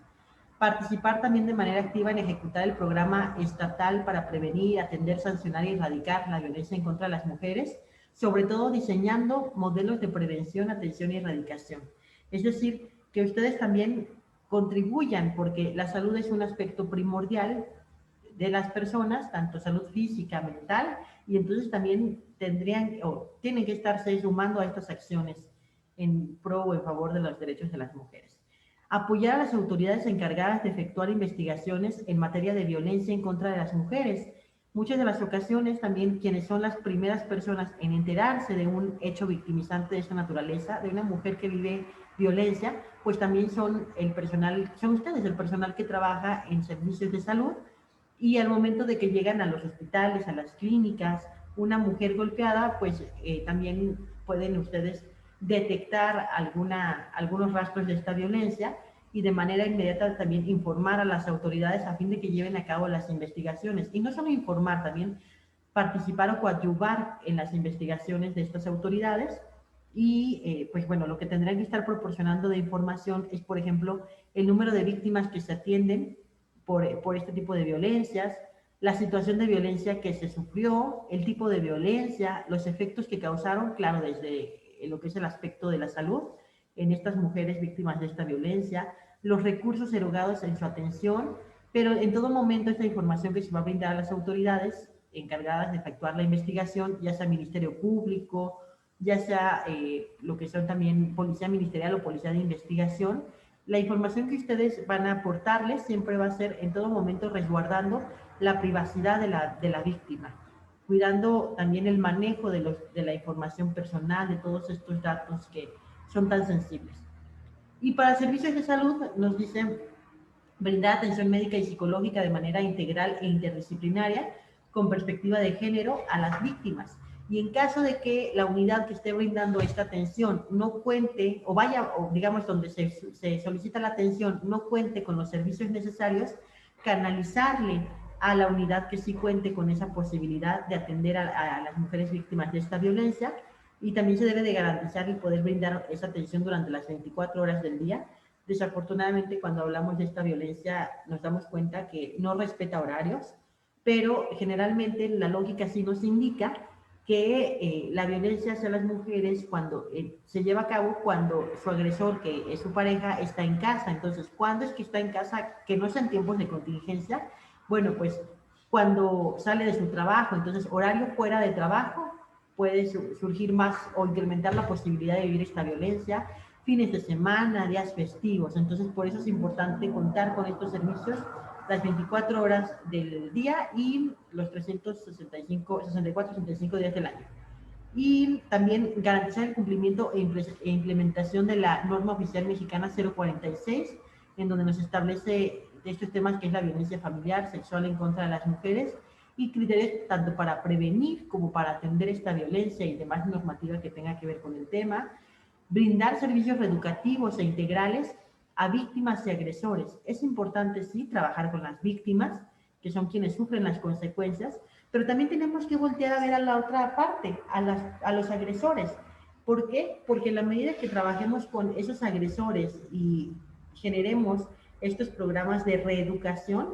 Participar también de manera activa en ejecutar el programa estatal para prevenir, atender, sancionar y erradicar la violencia en contra de las mujeres, sobre todo diseñando modelos de prevención, atención y erradicación. Es decir, que ustedes también contribuyan, porque la salud es un aspecto primordial de las personas, tanto salud física, mental, y entonces también tienen que estarse sumando a estas acciones en pro o en favor de los derechos de las mujeres. Apoyar a las autoridades encargadas de efectuar investigaciones en materia de violencia en contra de las mujeres. Muchas de las ocasiones también quienes son las primeras personas en enterarse de un hecho victimizante de esta naturaleza, de una mujer que vive violencia, pues también son ustedes el personal que trabaja en servicios de salud, y al momento de que llegan a los hospitales, a las clínicas, una mujer golpeada, pues también pueden ustedes detectar algunos rastros de esta violencia y de manera inmediata también informar a las autoridades a fin de que lleven a cabo las investigaciones. Y no solo informar, también participar o coadyuvar en las investigaciones de estas autoridades. Y pues bueno, lo que tendrán que estar proporcionando de información es, por ejemplo, el número de víctimas que se atienden por este tipo de violencias, la situación de violencia que se sufrió, el tipo de violencia, los efectos que causaron, claro, desde lo que es el aspecto de la salud en estas mujeres víctimas de esta violencia, los recursos erogados en su atención, pero en todo momento esta información que se va a brindar a las autoridades encargadas de efectuar la investigación, ya sea Ministerio Público, ya sea lo que son también Policía Ministerial o Policía de Investigación. La información que ustedes van a aportarles siempre va a ser en todo momento resguardando la privacidad de la víctima, cuidando también el manejo de la información personal, de todos estos datos que son tan sensibles. Y para servicios de salud nos dicen brindar atención médica y psicológica de manera integral e interdisciplinaria con perspectiva de género a las víctimas. Y en caso de que la unidad que esté brindando esta atención no cuente, o vaya, o digamos donde se solicita la atención, no cuente con los servicios necesarios, canalizarle a la unidad que sí cuente con esa posibilidad de atender a las mujeres víctimas de esta violencia, y también se debe de garantizar el poder brindar esa atención durante las 24 horas del día. Desafortunadamente, cuando hablamos de esta violencia, nos damos cuenta que no respeta horarios, pero generalmente la lógica sí nos indica que la violencia hacia las mujeres cuando se lleva a cabo cuando su agresor, que es su pareja, está en casa. Entonces, ¿cuándo es que está en casa? Que no sean tiempos de contingencia. Bueno, pues cuando sale de su trabajo, entonces horario fuera de trabajo, puede surgir más o incrementar la posibilidad de vivir esta violencia, fines de semana, días festivos. Entonces, por eso es importante contar con estos servicios las 24 horas del día y los 64-65 días del año. Y también garantizar el cumplimiento e implementación de la norma oficial mexicana 046, en donde nos establece estos temas que es la violencia familiar, sexual en contra de las mujeres, y criterios tanto para prevenir como para atender esta violencia y demás normativa que tenga que ver con el tema. Brindar servicios reeducativos e integrales a víctimas y agresores. Es importante, sí, trabajar con las víctimas, que son quienes sufren las consecuencias, pero también tenemos que voltear a ver a la otra parte, a los agresores. ¿Por qué? Porque en la medida que trabajemos con esos agresores y generemos estos programas de reeducación,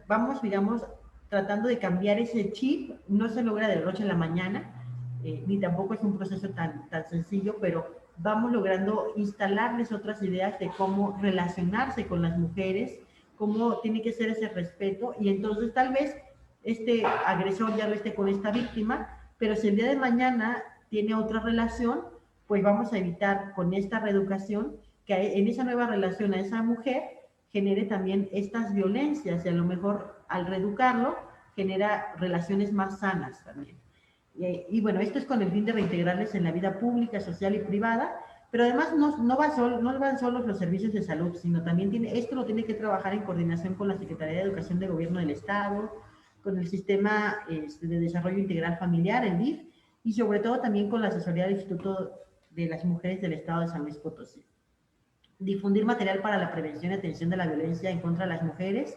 vamos, digamos, tratando de cambiar ese chip. No se logra de la noche a la mañana, ni tampoco es un proceso tan sencillo, pero vamos logrando instalarles otras ideas de cómo relacionarse con las mujeres, cómo tiene que ser ese respeto, y entonces tal vez este agresor ya no esté con esta víctima, pero si el día de mañana tiene otra relación, pues vamos a evitar con esta reeducación que en esa nueva relación a esa mujer genere también estas violencias, y a lo mejor al reeducarlo genera relaciones más sanas también. Y bueno, esto es con el fin de reintegrarles en la vida pública, social y privada, pero además no van solos los servicios de salud, sino también esto lo tiene que trabajar en coordinación con la Secretaría de Educación de Gobierno del Estado, con el Sistema de Desarrollo Integral Familiar, el DIF, y sobre todo también con la asesoría del Instituto de las Mujeres del Estado de San Luis Potosí. Difundir material para la prevención y atención de la violencia en contra de las mujeres,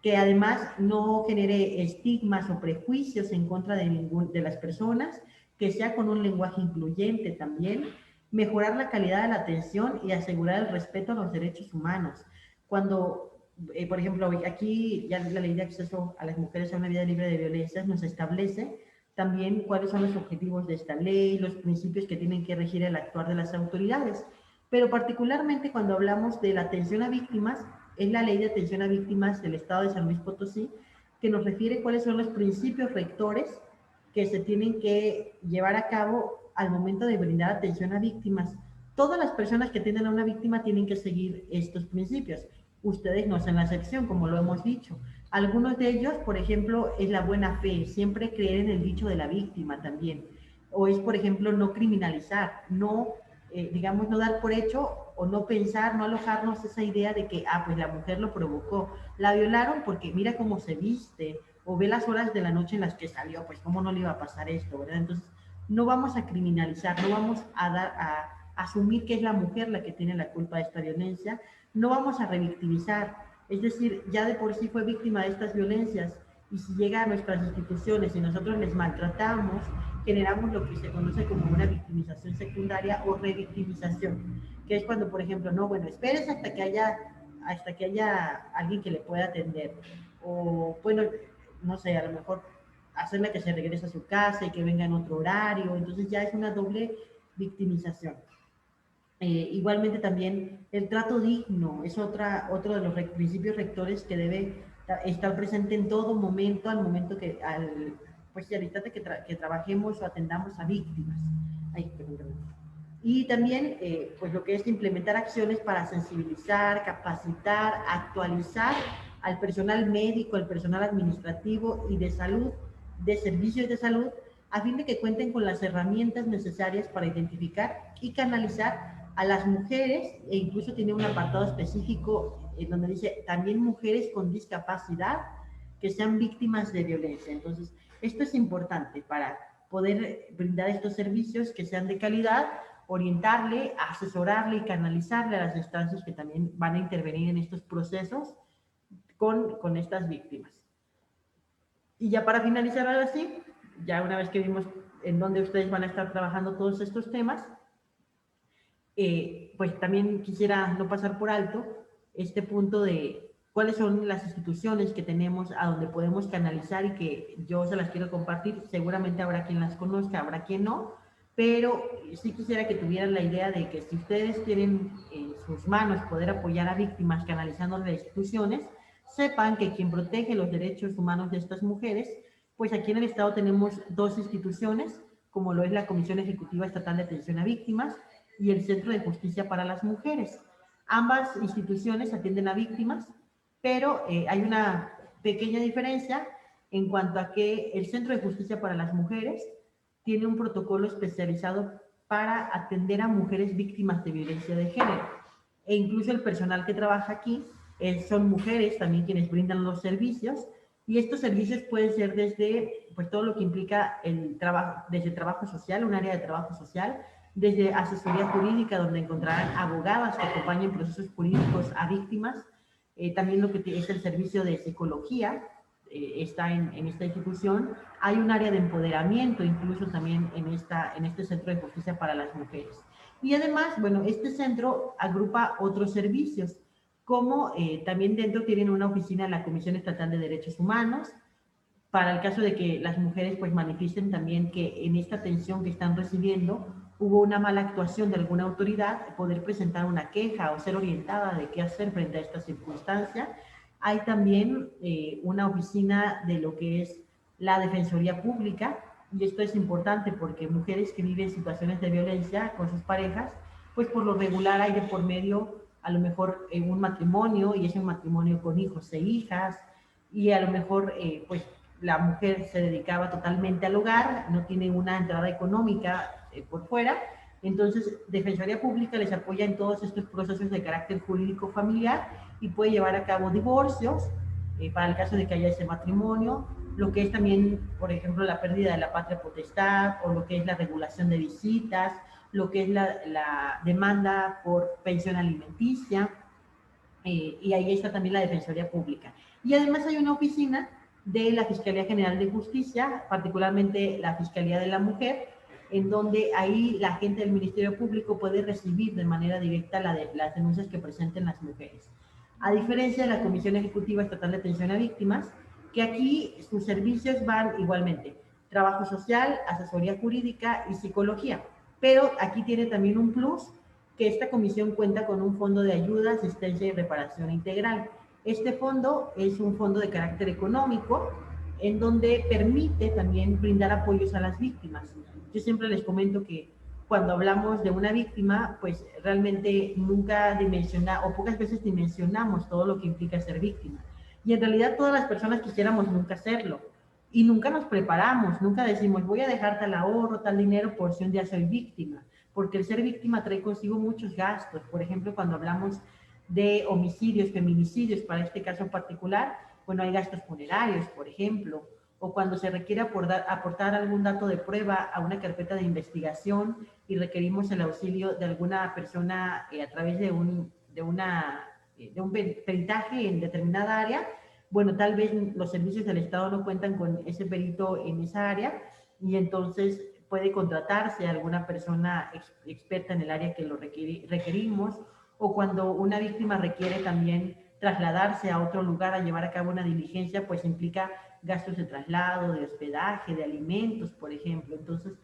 que además no genere estigmas o prejuicios en contra de las personas, que sea con un lenguaje incluyente también, mejorar la calidad de la atención y asegurar el respeto a los derechos humanos. Cuando, por ejemplo, aquí ya la Ley de Acceso a las Mujeres a una Vida Libre de Violencias nos establece también cuáles son los objetivos de esta ley, los principios que tienen que regir el actuar de las autoridades. Pero particularmente cuando hablamos de la atención a víctimas, es la Ley de Atención a Víctimas del Estado de San Luis Potosí, que nos refiere cuáles son los principios rectores que se tienen que llevar a cabo al momento de brindar atención a víctimas. Todas las personas que atienden a una víctima tienen que seguir estos principios. Ustedes no son la excepción, como lo hemos dicho. Algunos de ellos, por ejemplo, es la buena fe, siempre creer en el dicho de la víctima también. O es, por ejemplo, no criminalizar, digamos, no dar por hecho o no pensar, no alojarnos esa idea de que, pues la mujer lo provocó, la violaron porque mira cómo se viste, o ve las horas de la noche en las que salió, pues cómo no le iba a pasar esto, ¿verdad? Entonces, no vamos a criminalizar, no vamos a asumir que es la mujer la que tiene la culpa de esta violencia, no vamos a revictimizar, es decir, ya de por sí fue víctima de estas violencias, y si llega a nuestras instituciones y nosotros les maltratamos, generamos lo que se conoce como una victimización secundaria o revictimización, que es cuando, por ejemplo, no, bueno, esperes hasta que haya alguien que le pueda atender, o bueno, no sé, a lo mejor hacerle que se regrese a su casa y que venga en otro horario, entonces ya es una doble victimización. Igualmente también el trato digno es otro de los principios rectores que debe estar presente en todo momento, al momento que, pues ahorita que trabajemos o atendamos a víctimas. Ay, perdón. Y también, pues lo que es implementar acciones para sensibilizar, capacitar, actualizar al personal médico, al personal administrativo y de salud, de servicios de salud, a fin de que cuenten con las herramientas necesarias para identificar y canalizar a las mujeres, e incluso tiene un apartado específico donde dice también mujeres con discapacidad que sean víctimas de violencia. Entonces, esto es importante para poder brindar estos servicios que sean de calidad, orientarle, asesorarle y canalizarle a las instancias que también van a intervenir en estos procesos con estas víctimas. Y ya para finalizar ahora sí, ya una vez que vimos en dónde ustedes van a estar trabajando todos estos temas, pues también quisiera no pasar por alto este punto de cuáles son las instituciones que tenemos a donde podemos canalizar y que yo se las quiero compartir. Seguramente habrá quien las conozca, habrá quien no, pero sí quisiera que tuvieran la idea de que si ustedes tienen en sus manos poder apoyar a víctimas canalizando las instituciones, sepan que quien protege los derechos humanos de estas mujeres, pues aquí en el Estado tenemos dos instituciones, como lo es la Comisión Ejecutiva Estatal de Atención a Víctimas y el Centro de Justicia para las Mujeres. Ambas instituciones atienden a víctimas, pero hay una pequeña diferencia en cuanto a que el Centro de Justicia para las Mujeres tiene un protocolo especializado para atender a mujeres víctimas de violencia de género. E incluso el personal que trabaja aquí son mujeres también quienes brindan los servicios, y estos servicios pueden ser desde pues, todo lo que implica el trabajo, desde trabajo social, un área de trabajo social, desde asesoría jurídica, donde encontrarán abogadas que acompañen procesos jurídicos a víctimas, también lo que es el servicio de psicología, está en esta institución. Hay un área de empoderamiento incluso también en este Centro de Justicia para las Mujeres. Y además, bueno, este centro agrupa otros servicios, como también dentro tienen una oficina de la Comisión Estatal de Derechos Humanos, para el caso de que las mujeres pues manifiesten también que en esta atención que están recibiendo hubo una mala actuación de alguna autoridad, poder presentar una queja o ser orientada de qué hacer frente a esta circunstancia. Hay también una oficina de lo que es la Defensoría Pública, y esto es importante porque mujeres que viven situaciones de violencia con sus parejas, pues por lo regular hay de por medio a lo mejor un matrimonio, y es un matrimonio con hijos e hijas, y a lo mejor pues la mujer se dedicaba totalmente al hogar, no tiene una entrada económica por fuera, entonces Defensoría Pública les apoya en todos estos procesos de carácter jurídico familiar y puede llevar a cabo divorcios para el caso de que haya ese matrimonio, lo que es también, por ejemplo, la pérdida de la patria potestad, o lo que es la regulación de visitas, lo que es la demanda por pensión alimenticia, y ahí está también la Defensoría Pública. Y además hay una oficina de la Fiscalía General de Justicia, particularmente la Fiscalía de la Mujer, en donde ahí la gente del Ministerio Público puede recibir de manera directa las denuncias que presenten las mujeres. A diferencia de la Comisión Ejecutiva Estatal de Atención a Víctimas, que aquí sus servicios van igualmente, trabajo social, asesoría jurídica y psicología, pero aquí tiene también un plus, que esta comisión cuenta con un fondo de ayuda, asistencia y reparación integral. Este fondo es un fondo de carácter económico en donde permite también brindar apoyos a las víctimas. Yo siempre les comento que cuando hablamos de una víctima, pues realmente nunca dimensionamos, o pocas veces dimensionamos todo lo que implica ser víctima. Y en realidad todas las personas quisiéramos nunca hacerlo. Y nunca nos preparamos, nunca decimos voy a dejar tal ahorro, tal dinero por si un día soy víctima. Porque el ser víctima trae consigo muchos gastos. Por ejemplo, cuando hablamos de homicidios, feminicidios, para este caso en particular, bueno, hay gastos funerarios, por ejemplo, o cuando se requiere aportar algún dato de prueba a una carpeta de investigación y requerimos el auxilio de alguna persona a través de un peritaje en determinada área, bueno, tal vez los servicios del Estado no cuentan con ese perito en esa área, y entonces puede contratarse a alguna persona experta en el área que lo requerimos, o cuando una víctima requiere también trasladarse a otro lugar a llevar a cabo una diligencia, pues implica gastos de traslado, de hospedaje, de alimentos, por ejemplo. Entonces,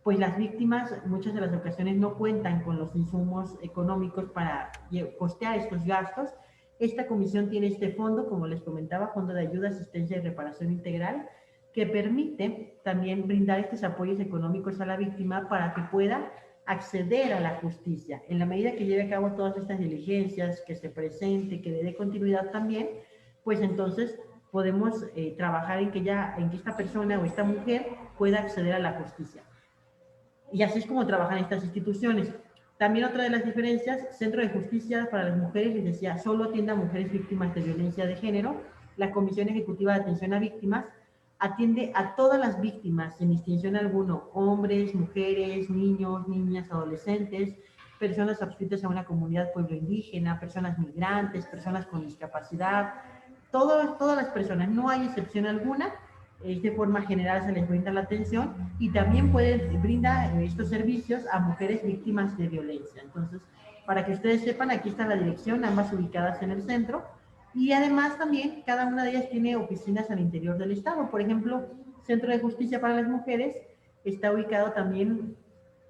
pues las víctimas muchas de las ocasiones no cuentan con los insumos económicos para costear estos gastos, Esta comisión tiene este fondo, como les comentaba, Fondo de Ayuda, Asistencia y Reparación Integral, que permite también brindar estos apoyos económicos a la víctima para que pueda acceder a la justicia. En la medida que lleve a cabo todas estas diligencias, que se presente, que le dé continuidad también, pues entonces podemos trabajar en que esta persona o esta mujer pueda acceder a la justicia. Y así es como trabajan estas instituciones. También otra de las diferencias, Centro de Justicia para las Mujeres, les decía, solo atiende a mujeres víctimas de violencia de género. La Comisión Ejecutiva de Atención a Víctimas atiende a todas las víctimas, sin distinción alguna, hombres, mujeres, niños, niñas, adolescentes, personas adscritas a una comunidad pueblo indígena, personas migrantes, personas con discapacidad, todas las personas, no hay excepción alguna. De forma general se les brinda la atención y también brinda estos servicios a mujeres víctimas de violencia. Entonces, para que ustedes sepan, aquí está la dirección, ambas ubicadas en el centro, y además también cada una de ellas tiene oficinas al interior del estado. Por ejemplo, Centro de Justicia para las Mujeres está ubicado también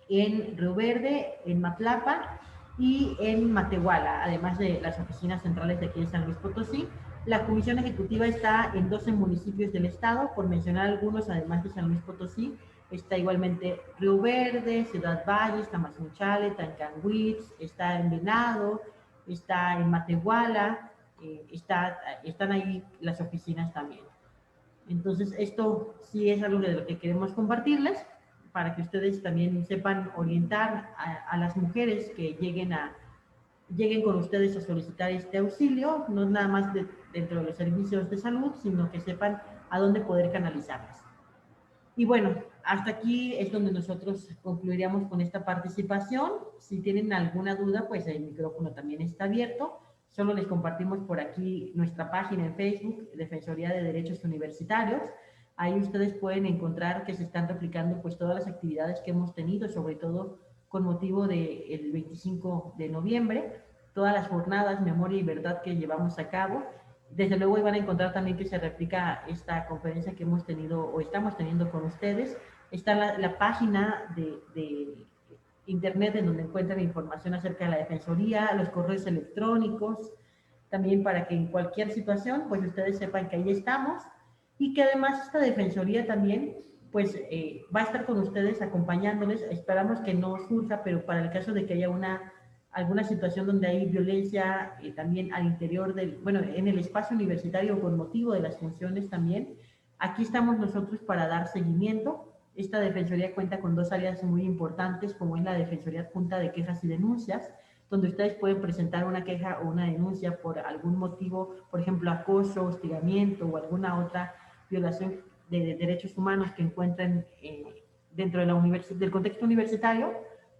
en Río Verde, en Matlapa y en Matehuala, además de las oficinas centrales de aquí de San Luis Potosí. La comisión ejecutiva está en 12 municipios del estado, por mencionar algunos, además de San Luis Potosí. Está igualmente Río Verde, Ciudad Valles, Tamazunchale, Tancanwitz, está en Venado, está en Matehuala, están ahí las oficinas también. Entonces, esto sí es algo de lo que queremos compartirles, para que ustedes también sepan orientar a las mujeres que lleguen con ustedes a solicitar este auxilio, no nada más dentro de los servicios de salud, sino que sepan a dónde poder canalizarlas. Y bueno, hasta aquí es donde nosotros concluiríamos con esta participación. Si tienen alguna duda, pues el micrófono también está abierto. Solo les compartimos por aquí nuestra página en Facebook, Defensoría de Derechos Universitarios. Ahí ustedes pueden encontrar que se están replicando pues todas las actividades que hemos tenido, sobre todo con motivo del 25 de noviembre, todas las jornadas Memoria y Verdad que llevamos a cabo. Desde luego van a encontrar también que se replica esta conferencia que hemos tenido o estamos teniendo con ustedes. Está la página de internet en donde encuentran información acerca de la Defensoría, los correos electrónicos, también para que en cualquier situación pues ustedes sepan que ahí estamos y que además esta Defensoría también pues va a estar con ustedes acompañándoles. Esperamos que no surja, pero para el caso de que haya alguna situación donde hay violencia también al interior en el espacio universitario con motivo de las funciones también, aquí estamos nosotros para dar seguimiento. Esta Defensoría cuenta con 2 áreas muy importantes, como es la Defensoría Adjunta de Quejas y Denuncias, donde ustedes pueden presentar una queja o una denuncia por algún motivo, por ejemplo, acoso, hostigamiento o alguna otra violación de derechos humanos que encuentren dentro de del contexto universitario.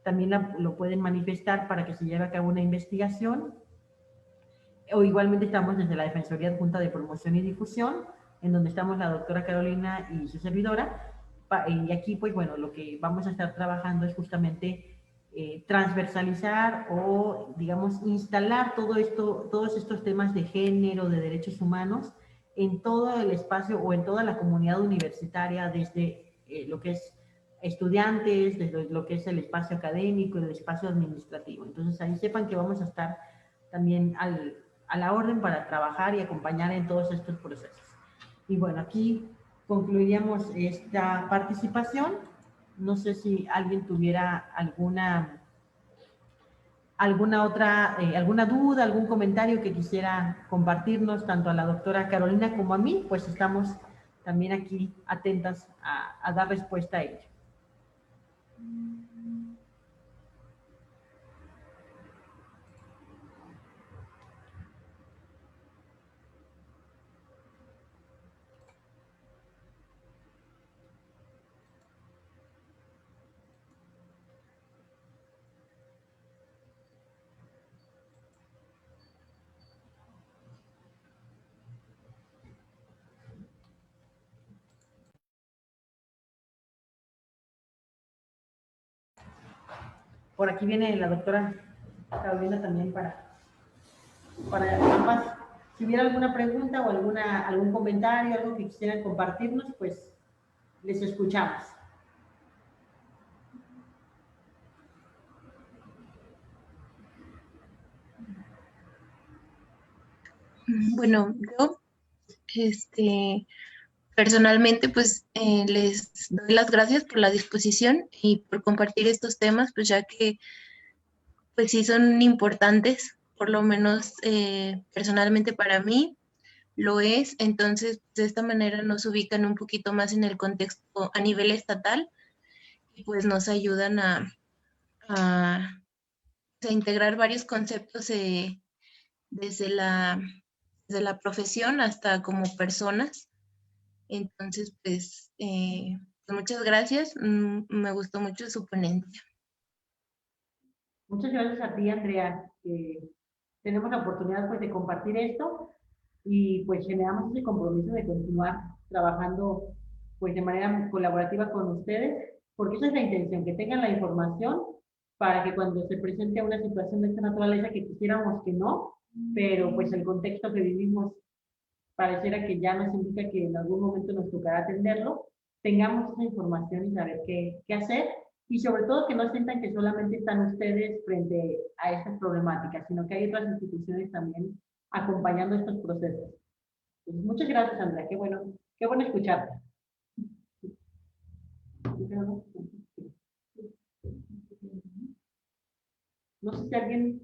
También lo pueden manifestar para que se lleve a cabo una investigación. O igualmente estamos desde la Defensoría Adjunta de Promoción y Difusión, en donde estamos la doctora Carolina y su servidora. Y aquí, pues bueno, lo que vamos a estar trabajando es justamente transversalizar o, digamos, instalar todos estos temas de género, de derechos humanos, en todo el espacio o en toda la comunidad universitaria, desde lo que es estudiantes, desde lo que es el espacio académico, el espacio administrativo. Entonces, ahí sepan que vamos a estar también a la orden para trabajar y acompañar en todos estos procesos. Y bueno, aquí concluiríamos esta participación. No sé si alguien tuviera alguna duda, algún comentario que quisiera compartirnos, tanto a la doctora Carolina como a mí, pues estamos también aquí atentas a dar respuesta a ello. Por aquí viene la doctora Carolina también para ambas. Si hubiera alguna pregunta o algún comentario, algo que quisieran compartirnos, pues les escuchamos. Bueno, yo, personalmente, pues les doy las gracias por la disposición y por compartir estos temas, pues ya que, pues sí son importantes, por lo menos personalmente para mí lo es. Entonces, de esta manera nos ubican un poquito más en el contexto a nivel estatal y pues nos ayudan a, a integrar varios conceptos desde la, desde la profesión hasta como personas. Entonces, pues muchas gracias. Me gustó mucho su ponencia. Muchas gracias a ti, Andrea, que tenemos la oportunidad pues de compartir esto y pues generamos ese compromiso de continuar trabajando pues de manera colaborativa con ustedes, porque esa es la intención, que tengan la información para que cuando se presente una situación de esta naturaleza, que quisiéramos que no, pero pues el contexto que vivimos pareciera que ya nos indica que en algún momento nos tocará atenderlo, tengamos esa información y saber qué hacer, y sobre todo que no sientan que solamente están ustedes frente a estas problemáticas, sino que hay otras instituciones también acompañando estos procesos. Entonces, muchas gracias, Andrea, qué bueno escucharte. No sé si alguien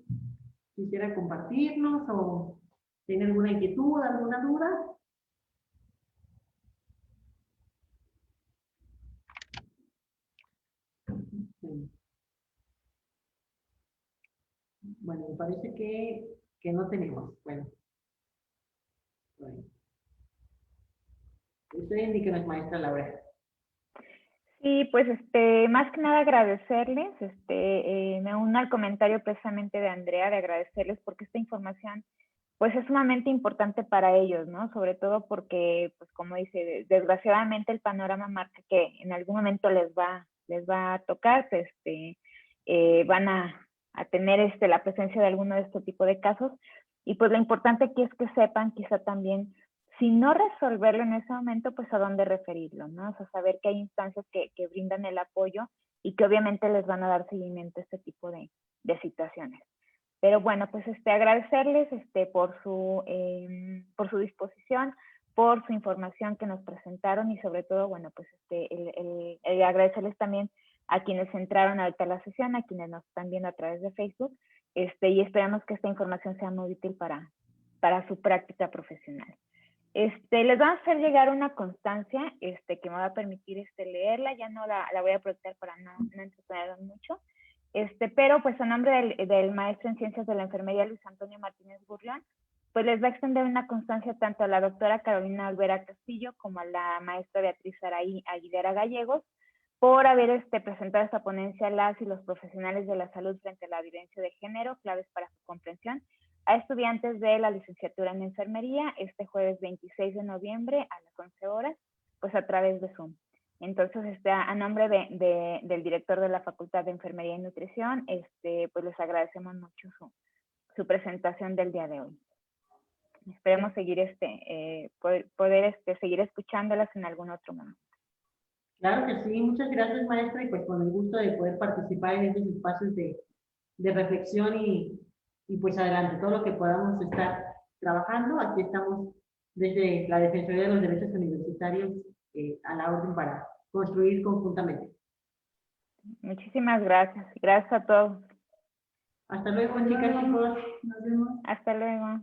quisiera compartirnos o tiene alguna inquietud, alguna duda. Bueno, me parece que no tenemos. Bueno. Usted indíquenos, maestra Laura. Sí, pues más que nada agradecerles, me uno al comentario precisamente de Andrea, de agradecerles porque esta información pues es sumamente importante para ellos, ¿no? Sobre todo porque, pues como dice, desgraciadamente el panorama marca que en algún momento les va a tocar, van a tener la presencia de alguno de este tipo de casos, y pues lo importante aquí es que sepan quizá también, si no resolverlo en ese momento, pues a dónde referirlo, ¿no? O sea, saber que hay instancias que brindan el apoyo y que obviamente les van a dar seguimiento a este tipo de situaciones. Pero bueno, pues agradecerles por su disposición, por su información que nos presentaron, y sobre todo, bueno, pues el agradecerles también a quienes entraron ahorita a la sesión, a quienes nos están viendo a través de Facebook, y esperamos que esta información sea muy útil para su práctica profesional. Les vamos a hacer llegar una constancia que me va a permitir leerla, ya no la voy a proyectar para no entretenerlos mucho, pero pues a nombre del maestro en Ciencias de la Enfermería Luis Antonio Martínez Burrión, pues les va a extender una constancia tanto a la doctora Carolina Olvera Castillo como a la maestra Beatriz Saraí Aguilera Gallegos por haber presentado esta ponencia a las y los profesionales de la salud frente a la violencia de género, claves para su comprensión, a estudiantes de la licenciatura en enfermería este jueves 26 de noviembre a las 11 horas, pues a través de Zoom. Entonces, a nombre del director de la Facultad de Enfermería y Nutrición, pues les agradecemos mucho su presentación del día de hoy. Esperemos seguir poder seguir escuchándolas en algún otro momento. Claro que sí, muchas gracias, maestra, y pues con el gusto de poder participar en estos espacios de reflexión y pues adelante, todo lo que podamos estar trabajando. Aquí estamos desde la Defensoría de los Derechos Universitarios a la orden para construir conjuntamente. Muchísimas gracias. Gracias a todos. Hasta luego, chicas, chicos. Hasta luego.